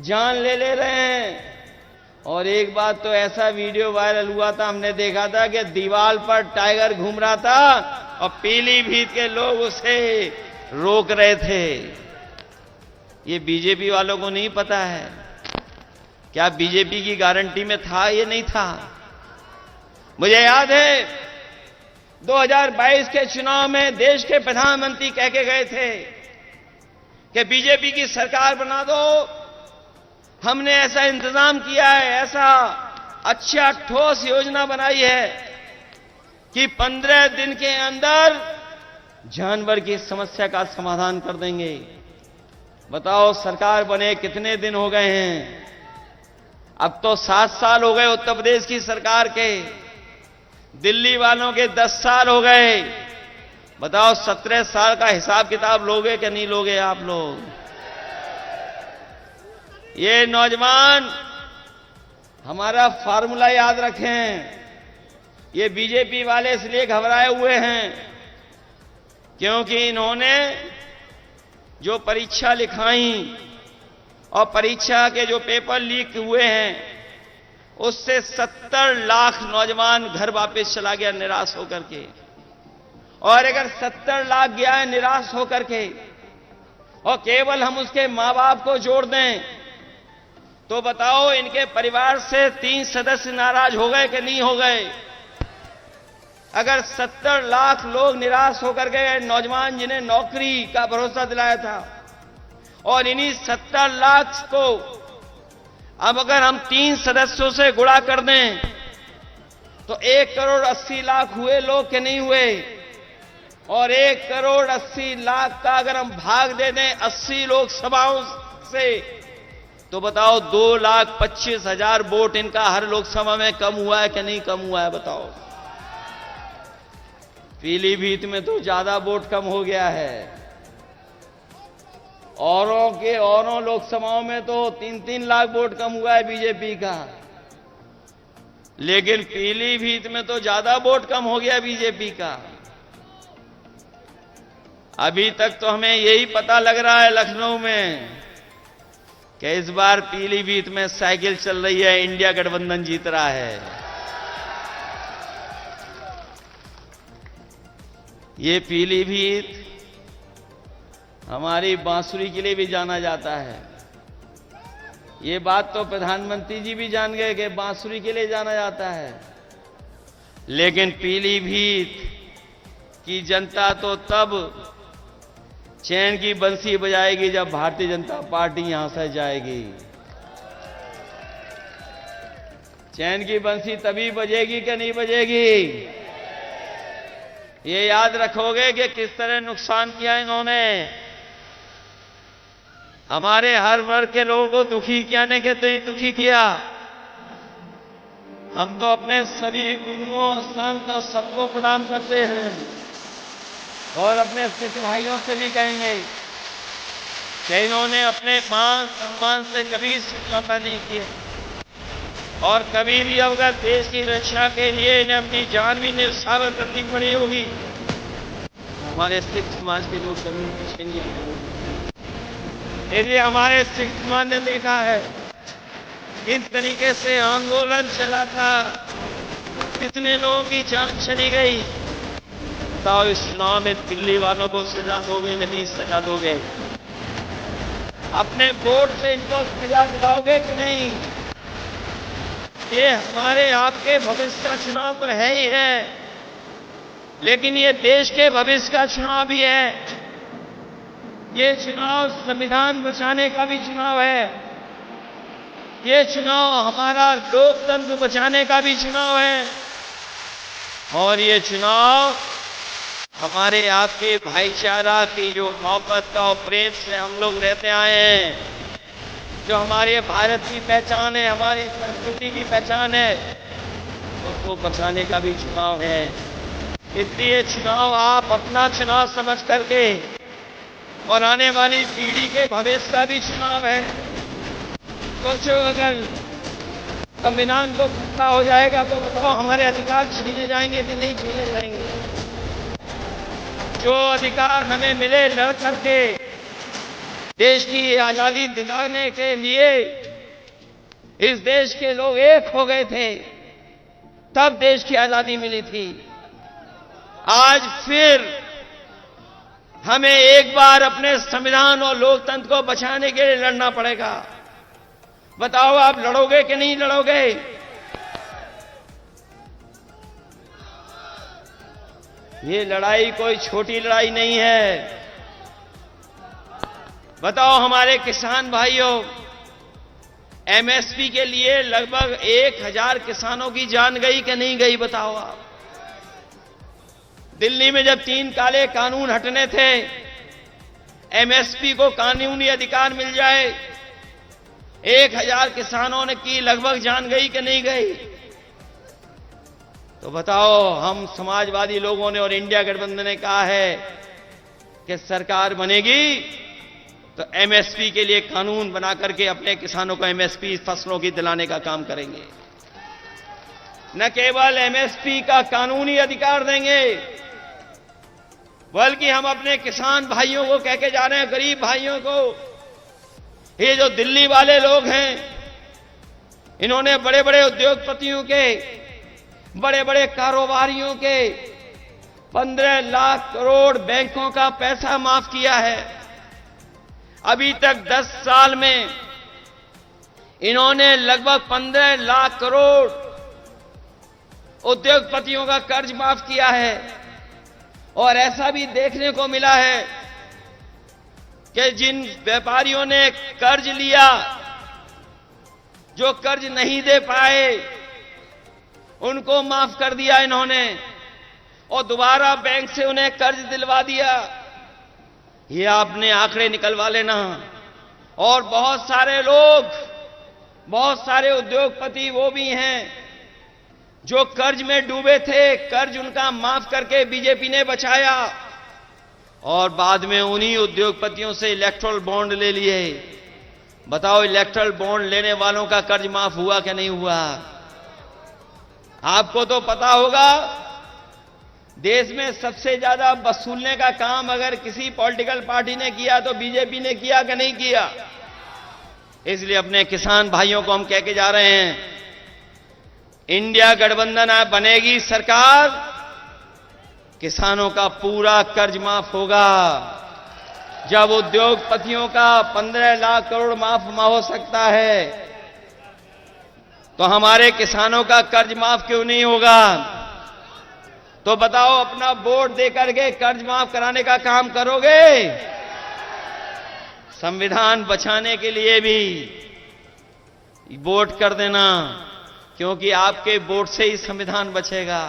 जान ले रहे हैं। और एक बात तो ऐसा वीडियो वायरल हुआ था, हमने देखा था कि दीवार पर टाइगर घूम रहा था और पीलीभीत के लोग उसे रोक रहे थे। ये बीजेपी वालों को नहीं पता है। क्या बीजेपी की गारंटी में था? ये नहीं था। मुझे याद है 2022 के चुनाव में देश के प्रधानमंत्री कह के गए थे कि बीजेपी की सरकार बना दो। हमने ऐसा इंतजाम किया है, ऐसा अच्छा ठोस योजना बनाई है कि 15 दिन के अंदर जानवर की समस्या का समाधान कर देंगे। बताओ, सरकार बने कितने दिन हो गए हैं? अब तो 7 साल हो गए उत्तर प्रदेश की सरकार के, दिल्ली वालों के 10 साल हो गए। बताओ, 17 साल का हिसाब किताब लोगे कि नहीं लोगे आप लोग? ये नौजवान हमारा फार्मूला याद रखें। ये बीजेपी वाले इसलिए घबराए हुए हैं क्योंकि इन्होंने जो परीक्षा लिखाई और परीक्षा के जो पेपर लीक हुए हैं, उससे 70 लाख नौजवान घर वापस चला गया निराश होकर के। और अगर 70 लाख गया है निराश होकर के और केवल हम उसके मां बाप को जोड़ दें, तो बताओ, इनके परिवार से 3 सदस्य नाराज हो गए कि नहीं हो गए? अगर 70 लाख लोग निराश होकर गए, नौजवान जिन्हें नौकरी का भरोसा दिलाया था, और इन्हीं 70 लाख को अब अगर हम 3 सदस्यों से गुणा कर दें तो 1 करोड़ 80 लाख हुए लोग कि नहीं हुए? और 1 करोड़ 80 लाख का अगर हम भाग दे दें 80 लोकसभाओं से, तो बताओ 2,25,000 वोट इनका हर लोकसभा में कम हुआ है कि नहीं कम हुआ है? बताओ। पीलीभीत में तो ज्यादा वोट कम हो गया है। औरों लोकसभाओं में तो 3-3 लाख वोट कम हुआ है बीजेपी का, लेकिन पीलीभीत में तो ज्यादा वोट कम हो गया बीजेपी का। अभी तक तो हमें यही पता लग रहा है लखनऊ में कि इस बार पीलीभीत में साइकिल चल रही है, इंडिया गठबंधन जीत रहा है। ये पीलीभीत हमारी बांसुरी के लिए भी जाना जाता है। ये बात तो प्रधानमंत्री जी भी जान गए कि बांसुरी के लिए जाना जाता है, लेकिन पीलीभीत की जनता तो तब चैन की बंसी बजाएगी जब भारतीय जनता पार्टी यहां से जाएगी। चैन की बंसी तभी बजेगी कि नहीं बजेगी? ये याद रखोगे कि किस तरह नुकसान किया इन्होंने। हमारे हर वर्ग के लोगों को दुखी किया, नहीं कहते दुखी किया। हम तो अपने सभी गुरुओं संत और सबको प्रणाम करते हैं और अपने सिख भाइयों से भी कहेंगे कि इन्होंने अपने मान सम्मान से कभी समझौता नहीं किया और कभी भी अगर देश की रक्षा के लिए इन्हें अपनी जान भी न्यौछावर करनी पड़ी होगी, हमारे सिख समाज के लोग कभी पीछे नहीं आए। इसलिए हमारे सिख समाज ने देखा है किस तरीके से आंदोलन चला था, कितने लोगों की जान चली गई। बताओ, इस चुनाव में दिल्ली वालों को सजा दोगे नहीं सजा दोगे? अपने वोट से इनको सजा दिलाओगे कि नहीं? ये हमारे आपके भविष्य का चुनाव तो है ही है, लेकिन ये देश के भविष्य का चुनाव भी है। ये चुनाव संविधान बचाने का भी चुनाव है। ये चुनाव हमारा लोकतंत्र बचाने का भी चुनाव है। और ये चुनाव हमारे आपके भाईचारा की जो मोहब्बत का और प्रेम से हम लोग रहते आए हैं, जो हमारे भारत की पहचान है, हमारी संस्कृति की पहचान है, उसको बचाने का भी चुनाव है। इसलिए चुनाव आप अपना चुनाव समझ करके और आने वाली पीढ़ी के भविष्य का भी चुनाव है। सोचो अगर संविधान को खत्ता हो जाएगा तो बताओ हमारे अधिकार छीने जाएंगे कि नहीं छीने जाएंगे? जो अधिकार हमें मिले लड़ करके देश की आजादी दिलाने के लिए इस देश के लोग एक हो गए थे, तब देश की आजादी मिली थी। आज फिर हमें एक बार अपने संविधान और लोकतंत्र को बचाने के लिए लड़ना पड़ेगा। बताओ आप लड़ोगे कि नहीं लड़ोगे? ये लड़ाई कोई छोटी लड़ाई नहीं है। बताओ हमारे किसान भाइयों, एमएसपी के लिए लगभग 1000 किसानों की जान गई कि नहीं गई? बताओ आप। दिल्ली में जब 3 काले कानून हटने थे, एमएसपी को कानूनी अधिकार मिल जाए, 1000 किसानों ने की लगभग जान गई कि नहीं गई? तो बताओ, हम समाजवादी लोगों ने और इंडिया गठबंधन ने कहा है कि सरकार बनेगी तो एमएसपी के लिए कानून बना करके अपने किसानों को एमएसपी फसलों की दिलाने का काम करेंगे। न केवल एमएसपी का कानूनी अधिकार देंगे, बल्कि हम अपने किसान भाइयों को कह के जा रहे हैं, गरीब भाइयों को, ये जो दिल्ली वाले लोग हैं, इन्होंने बड़े बड़े उद्योगपतियों के, बड़े बड़े कारोबारियों के 15 लाख करोड़ बैंकों का पैसा माफ किया है। अभी तक 10 साल में इन्होंने लगभग 15 लाख करोड़ उद्योगपतियों का कर्ज माफ किया है। और ऐसा भी देखने को मिला है कि जिन व्यापारियों ने कर्ज लिया, जो कर्ज नहीं दे पाए, उनको माफ कर दिया इन्होंने और दोबारा बैंक से उन्हें कर्ज दिलवा दिया। ये आपने आंकड़े निकलवा लेना। और बहुत सारे लोग, बहुत सारे उद्योगपति वो भी हैं जो कर्ज में डूबे थे, कर्ज उनका माफ करके बीजेपी ने बचाया और बाद में उन्हीं उद्योगपतियों से इलेक्ट्रल बॉन्ड ले लिए। बताओ, इलेक्ट्रल बॉन्ड लेने वालों का कर्ज माफ हुआ कि नहीं हुआ? आपको तो पता होगा, देश में सबसे ज्यादा वसूलने का काम अगर किसी पॉलिटिकल पार्टी ने किया तो बीजेपी ने किया कि नहीं किया? इसलिए अपने किसान भाइयों को हम कह के जा रहे हैं, इंडिया गठबंधन बनेगी सरकार, किसानों का पूरा कर्ज माफ होगा। जब उद्योगपतियों का 15 लाख करोड़ माफ हो सकता है, तो हमारे किसानों का कर्ज माफ क्यों नहीं होगा? तो बताओ, अपना वोट देकर के कर्ज माफ कराने का काम करोगे? संविधान बचाने के लिए भी वोट कर देना, क्योंकि आपके वोट से ही संविधान बचेगा।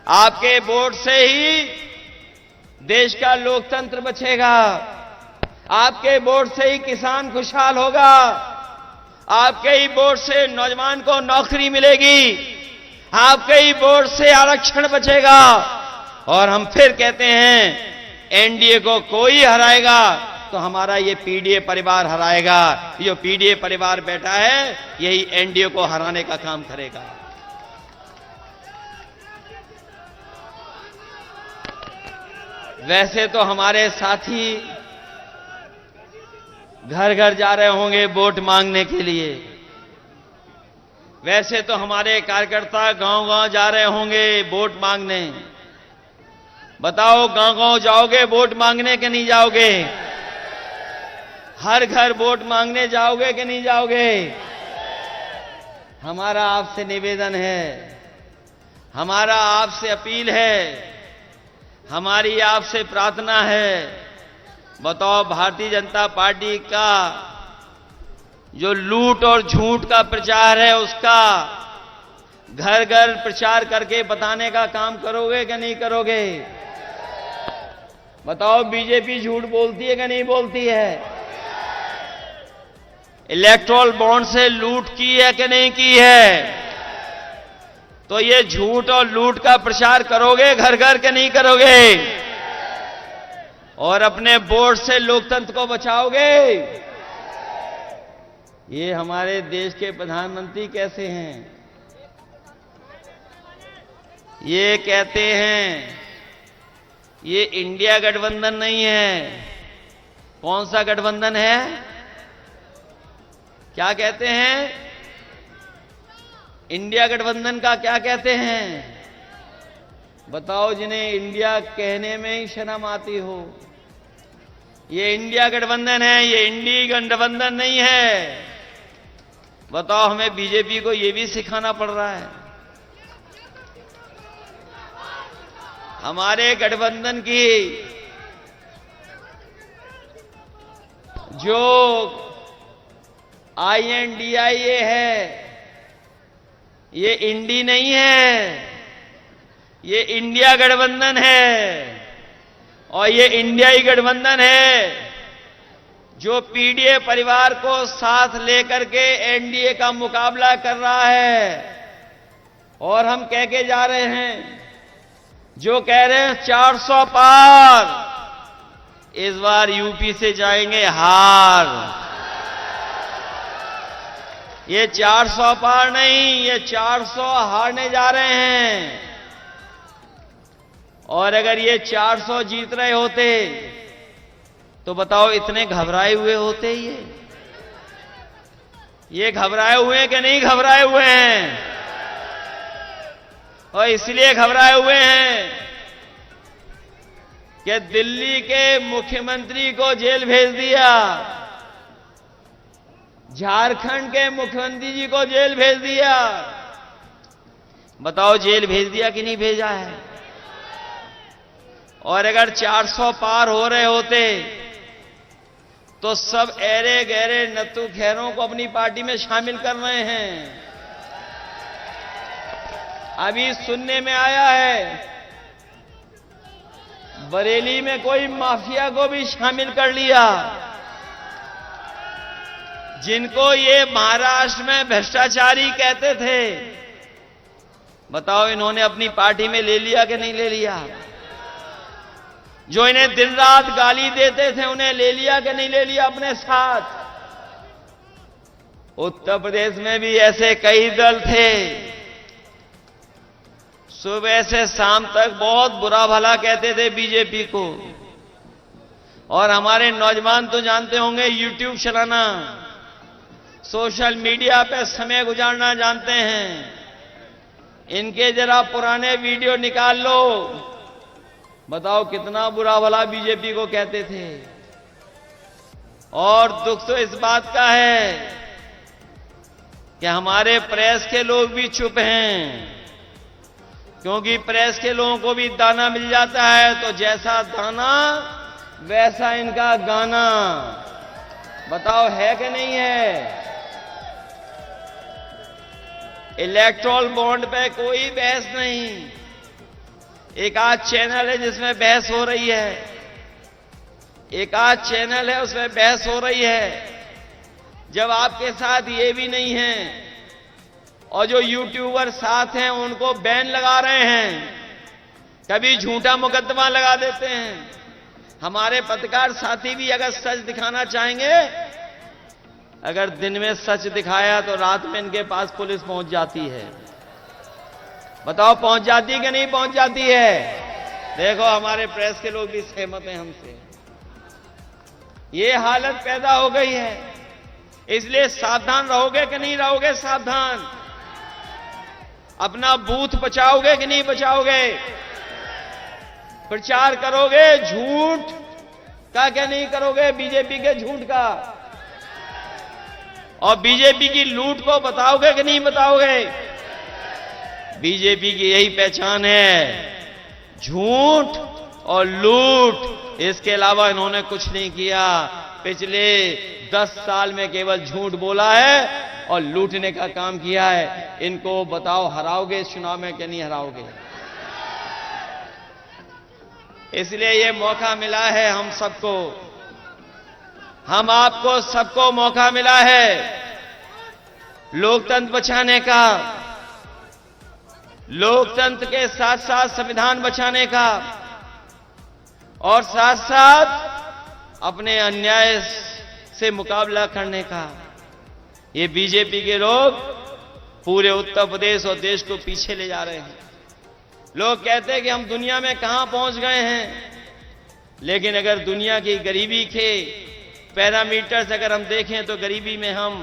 आपके वोट से ही देश का लोकतंत्र बचेगा। आपके वोट से ही किसान खुशहाल होगा। आपके ही वोट से नौजवान को नौकरी मिलेगी। आपके ही वोट से आरक्षण बचेगा। और हम फिर कहते हैं, एनडीए को कोई हराएगा तो हमारा ये पीडीए परिवार हराएगा। ये पीडीए परिवार बैठा है, यही एनडीए को हराने का काम करेगा। वैसे तो हमारे साथी घर घर जा रहे होंगे वोट मांगने के लिए। वैसे तो हमारे कार्यकर्ता गांव गांव जा रहे होंगे वोट मांगने। बताओ, गांव गांव जाओगे वोट मांगने कि नहीं जाओगे? हर घर वोट मांगने जाओगे कि नहीं जाओगे? हमारा आपसे निवेदन है, हमारा आपसे अपील है, हमारी आपसे प्रार्थना है। बताओ, भारतीय जनता पार्टी का जो लूट और झूठ का प्रचार है, उसका घर घर प्रचार करके बताने का काम करोगे कि नहीं करोगे? बताओ, बीजेपी झूठ बोलती है कि नहीं बोलती है? इलेक्टोरल बॉन्ड से लूट की है कि नहीं की है? तो ये झूठ और लूट का प्रचार करोगे घर घर के नहीं करोगे? और अपने वोट से लोकतंत्र को बचाओगे? ये हमारे देश के प्रधानमंत्री कैसे हैं? ये कहते हैं ये इंडिया गठबंधन नहीं है। कौन सा गठबंधन है? क्या कहते हैं? इंडिया गठबंधन का क्या कहते हैं? बताओ, जिन्हें इंडिया कहने में ही शर्म आती हो। ये इंडिया गठबंधन है, ये इंडी गठबंधन नहीं है। बताओ, हमें बीजेपी को ये भी सिखाना पड़ रहा है। हमारे गठबंधन की जो INDIA है, ये इंडी नहीं है, ये इंडिया गठबंधन है। और ये इंडियाई गठबंधन है जो पीडीए परिवार को साथ लेकर के एनडीए का मुकाबला कर रहा है। और हम कह के जा रहे हैं, जो कह रहे हैं 400 पार, इस बार यूपी से जाएंगे हार। ये 400 पार नहीं, ये 400 हारने जा रहे हैं। और अगर ये 400 जीत रहे होते तो बताओ, इतने घबराए हुए होते ये घबराए हुए हैं कि नहीं घबराए हुए हैं? और इसलिए घबराए हुए हैं कि दिल्ली के मुख्यमंत्री को जेल भेज दिया, झारखंड के मुख्यमंत्री जी को जेल भेज दिया। बताओ, जेल भेज दिया कि नहीं भेजा है? और अगर 400 पार हो रहे होते तो सब ऐरे गहरे नत्थु खैरों को अपनी पार्टी में शामिल कर रहे हैं। अभी सुनने में आया है बरेली में कोई माफिया को भी शामिल कर लिया, जिनको ये महाराष्ट्र में भ्रष्टाचारी कहते थे। बताओ, इन्होंने अपनी पार्टी में ले लिया कि नहीं ले लिया? जो इन्हें दिन रात गाली देते थे, उन्हें ले लिया कि नहीं ले लिया अपने साथ? उत्तर प्रदेश में भी ऐसे कई दल थे, सुबह से शाम तक बहुत बुरा भला कहते थे बीजेपी को। और हमारे नौजवान तो जानते होंगे, यूट्यूब चलाना, सोशल मीडिया पे समय गुजारना जानते हैं। इनके जरा पुराने वीडियो निकाल लो, बताओ कितना बुरा भला बीजेपी को कहते थे। और दुख तो इस बात का है कि हमारे प्रेस के लोग भी चुप हैं, क्योंकि प्रेस के लोगों को भी दाना मिल जाता है, तो जैसा दाना वैसा इनका गाना। बताओ, है कि नहीं है? इलेक्टोरल बॉन्ड पे कोई बहस नहीं। एक आध चैनल है जिसमें बहस हो रही है, एक आध चैनल है उसमें बहस हो रही है। जब आपके साथ ये भी नहीं है और जो यूट्यूबर साथ हैं उनको बैन लगा रहे हैं, कभी झूठा मुकदमा लगा देते हैं। हमारे पत्रकार साथी भी अगर सच दिखाना चाहेंगे, अगर दिन में सच दिखाया तो रात में इनके पास पुलिस पहुंच जाती है। बताओ, पहुंच जाती है कि नहीं पहुंच जाती है? देखो, हमारे प्रेस के लोग भी सहमत हैं हमसे। ये हालत पैदा हो गई है, इसलिए सावधान रहोगे कि नहीं रहोगे? सावधान। अपना बूथ बचाओगे कि नहीं बचाओगे? प्रचार करोगे झूठ का क्या नहीं करोगे? बीजेपी के झूठ का। और बीजेपी की लूट को बताओगे कि नहीं बताओगे? बीजेपी की यही पहचान है, झूठ और लूट। इसके अलावा इन्होंने कुछ नहीं किया। पिछले 10 साल में केवल झूठ बोला है और लूटने का काम किया है। इनको बताओ हराओगे इस चुनाव में कि नहीं हराओगे? इसलिए ये मौका मिला है हम सबको, हम आपको सबको मौका मिला है लोकतंत्र बचाने का, लोकतंत्र के साथ साथ संविधान बचाने का और साथ साथ अपने अन्याय से मुकाबला करने का। ये बीजेपी के लोग पूरे उत्तर प्रदेश और देश को पीछे ले जा रहे हैं। लोग कहते हैं कि हम दुनिया में कहां पहुंच गए हैं, लेकिन अगर दुनिया की गरीबी के पैरामीटर्स अगर हम देखें तो गरीबी में हम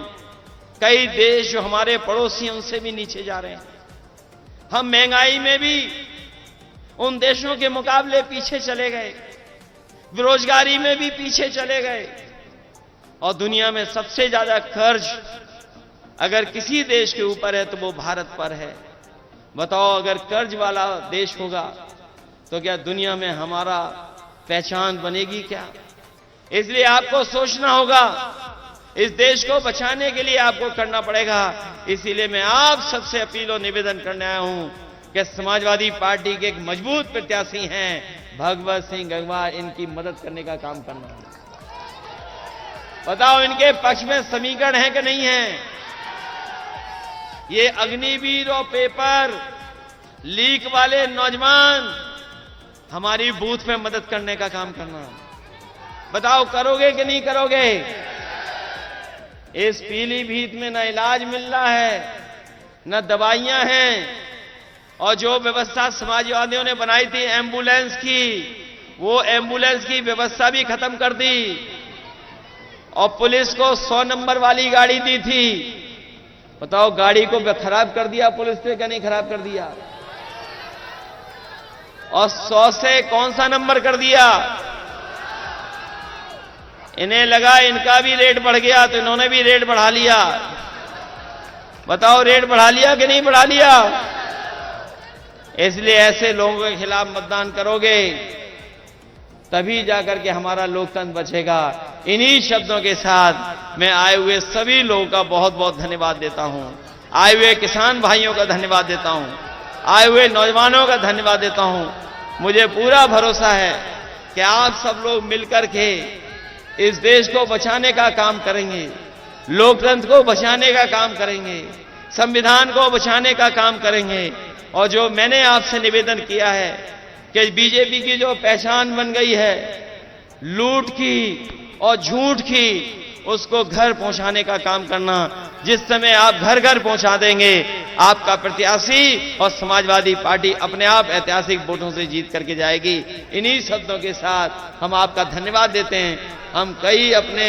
कई देश जो हमारे पड़ोसी हैं उनसे भी नीचे जा रहे हैं। हम महंगाई में भी उन देशों के मुकाबले पीछे चले गए, बेरोजगारी में भी पीछे चले गए और दुनिया में सबसे ज्यादा कर्ज अगर किसी देश के ऊपर है तो वो भारत पर है। बताओ अगर कर्ज वाला देश होगा तो क्या दुनिया में हमारा पहचान बनेगी क्या? इसलिए आपको सोचना होगा, इस देश को बचाने के लिए आपको करना पड़ेगा। इसीलिए मैं आप सबसे अपील और निवेदन करने आया हूं कि समाजवादी पार्टी के एक मजबूत प्रत्याशी हैं भगवत सिंह गंगवार, इनकी मदद करने का काम करना है। बताओ इनके पक्ष में समीकरण है कि नहीं है? ये अग्निवीर और पेपर लीक वाले नौजवान हमारी बूथ में मदद करने का काम करना। बताओ करोगे कि नहीं करोगे? इस पीलीभीत में न इलाज मिल रहा है, न दवाइयां हैं, और जो व्यवस्था समाजवादियों ने बनाई थी एम्बुलेंस की, वो एम्बुलेंस की व्यवस्था भी खत्म कर दी और पुलिस को 100 नंबर वाली गाड़ी दी थी। बताओ गाड़ी को खराब कर दिया पुलिस ने क्या नहीं खराब कर दिया? और 100 से कौन सा नंबर कर दिया? इन्हें लगा इनका भी रेट बढ़ गया तो इन्होंने भी रेट बढ़ा लिया। बताओ रेट बढ़ा लिया कि नहीं बढ़ा लिया? इसलिए ऐसे लोगों के खिलाफ मतदान करोगे तभी जाकर के हमारा लोकतंत्र बचेगा। इन्हीं शब्दों के साथ मैं आए हुए सभी लोगों का बहुत बहुत धन्यवाद देता हूं, आए हुए किसान भाइयों का धन्यवाद देता हूं, आए हुए नौजवानों का धन्यवाद देता हूं। मुझे पूरा भरोसा है कि आप सब लोग मिलकर के इस देश को बचाने का काम करेंगे, लोकतंत्र को बचाने का काम करेंगे, संविधान को बचाने का काम करेंगे। और जो मैंने आपसे निवेदन किया है कि बीजेपी की जो पहचान बन गई है लूट की और झूठ की, उसको घर पहुंचाने का काम करना। जिस समय आप घर घर पहुंचा देंगे, आपका प्रत्याशी और समाजवादी पार्टी अपने आप ऐतिहासिक वोटों से जीत करके जाएगी। इन्हीं शब्दों के साथ हम आपका धन्यवाद देते हैं। हम कई अपने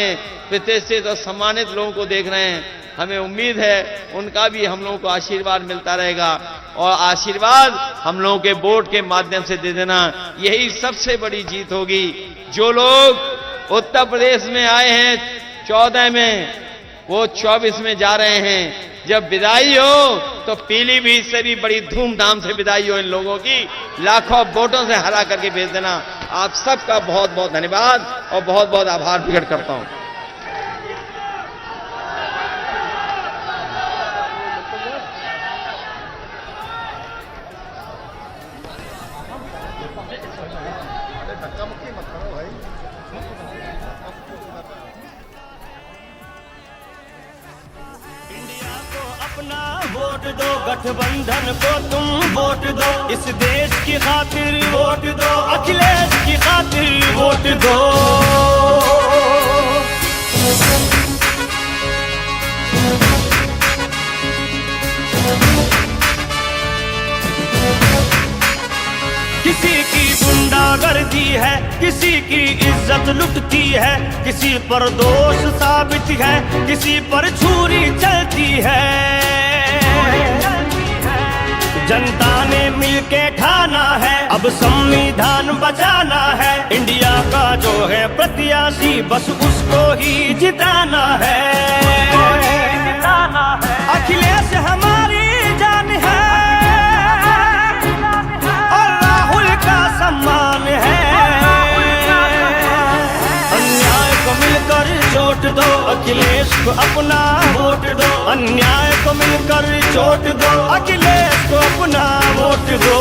प्रतिष्ठित और सम्मानित लोगों को देख रहे हैं, हमें उम्मीद है उनका भी हम लोगों को आशीर्वाद मिलता रहेगा और आशीर्वाद हम लोगों के वोट के माध्यम से दे देना, यही सबसे बड़ी जीत होगी। जो लोग उत्तर प्रदेश में आए हैं 14 में, वो 24 में जा रहे हैं। जब विदाई हो तो पीलीभीत से भी बड़ी धूमधाम से विदाई हो इन लोगों की, लाखों वोटों से हरा करके भेज देना। आप सबका बहुत बहुत धन्यवाद और बहुत बहुत आभार प्रकट करता हूं। अपना वोट दो, गठबंधन को तुम वोट दो, इस देश की खातिर वोट दो, अखिलेश की खातिर वोट दो। किसी की गुंडागर्दी है, किसी की इज्जत लुटती है, किसी पर दोष साबित है, किसी पर छुरी चलती है। जनता ने मिलके ठाना है, अब संविधान बचाना है। इंडिया का जो है प्रत्याशी बस उसको ही जिताना है। अखिलेश हमारी जान है और राहुल का सम्मान है। अन्याय को मिलकर चोट दो, को अपना वोट दो, अन्याय को मिलकर चोट दो, अखिलेश को अपना वोट दो।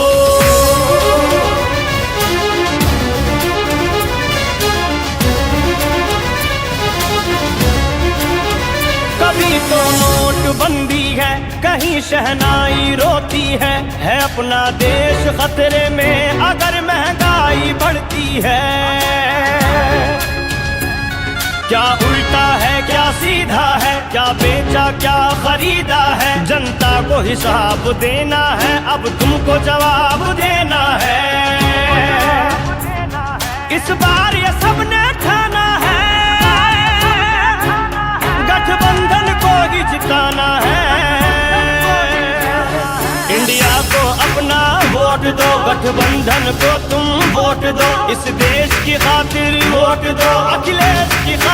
कभी तो नोटबंदी है, कहीं शहनाई रोती है अपना देश खतरे में अगर महंगाई बढ़ती है। क्या उल्टा है क्या सीधा है, क्या बेचा क्या खरीदा है, जनता को हिसाब देना है, अब तुमको जवाब देना है। इस बार ये सबने ठाना है, गठबंधन को ही जिताना है। इंडिया को अपना वोट दो, गठबंधन को तुम वोट दो, इस देश की खातिर वोट दो, अखिलेश की खातिर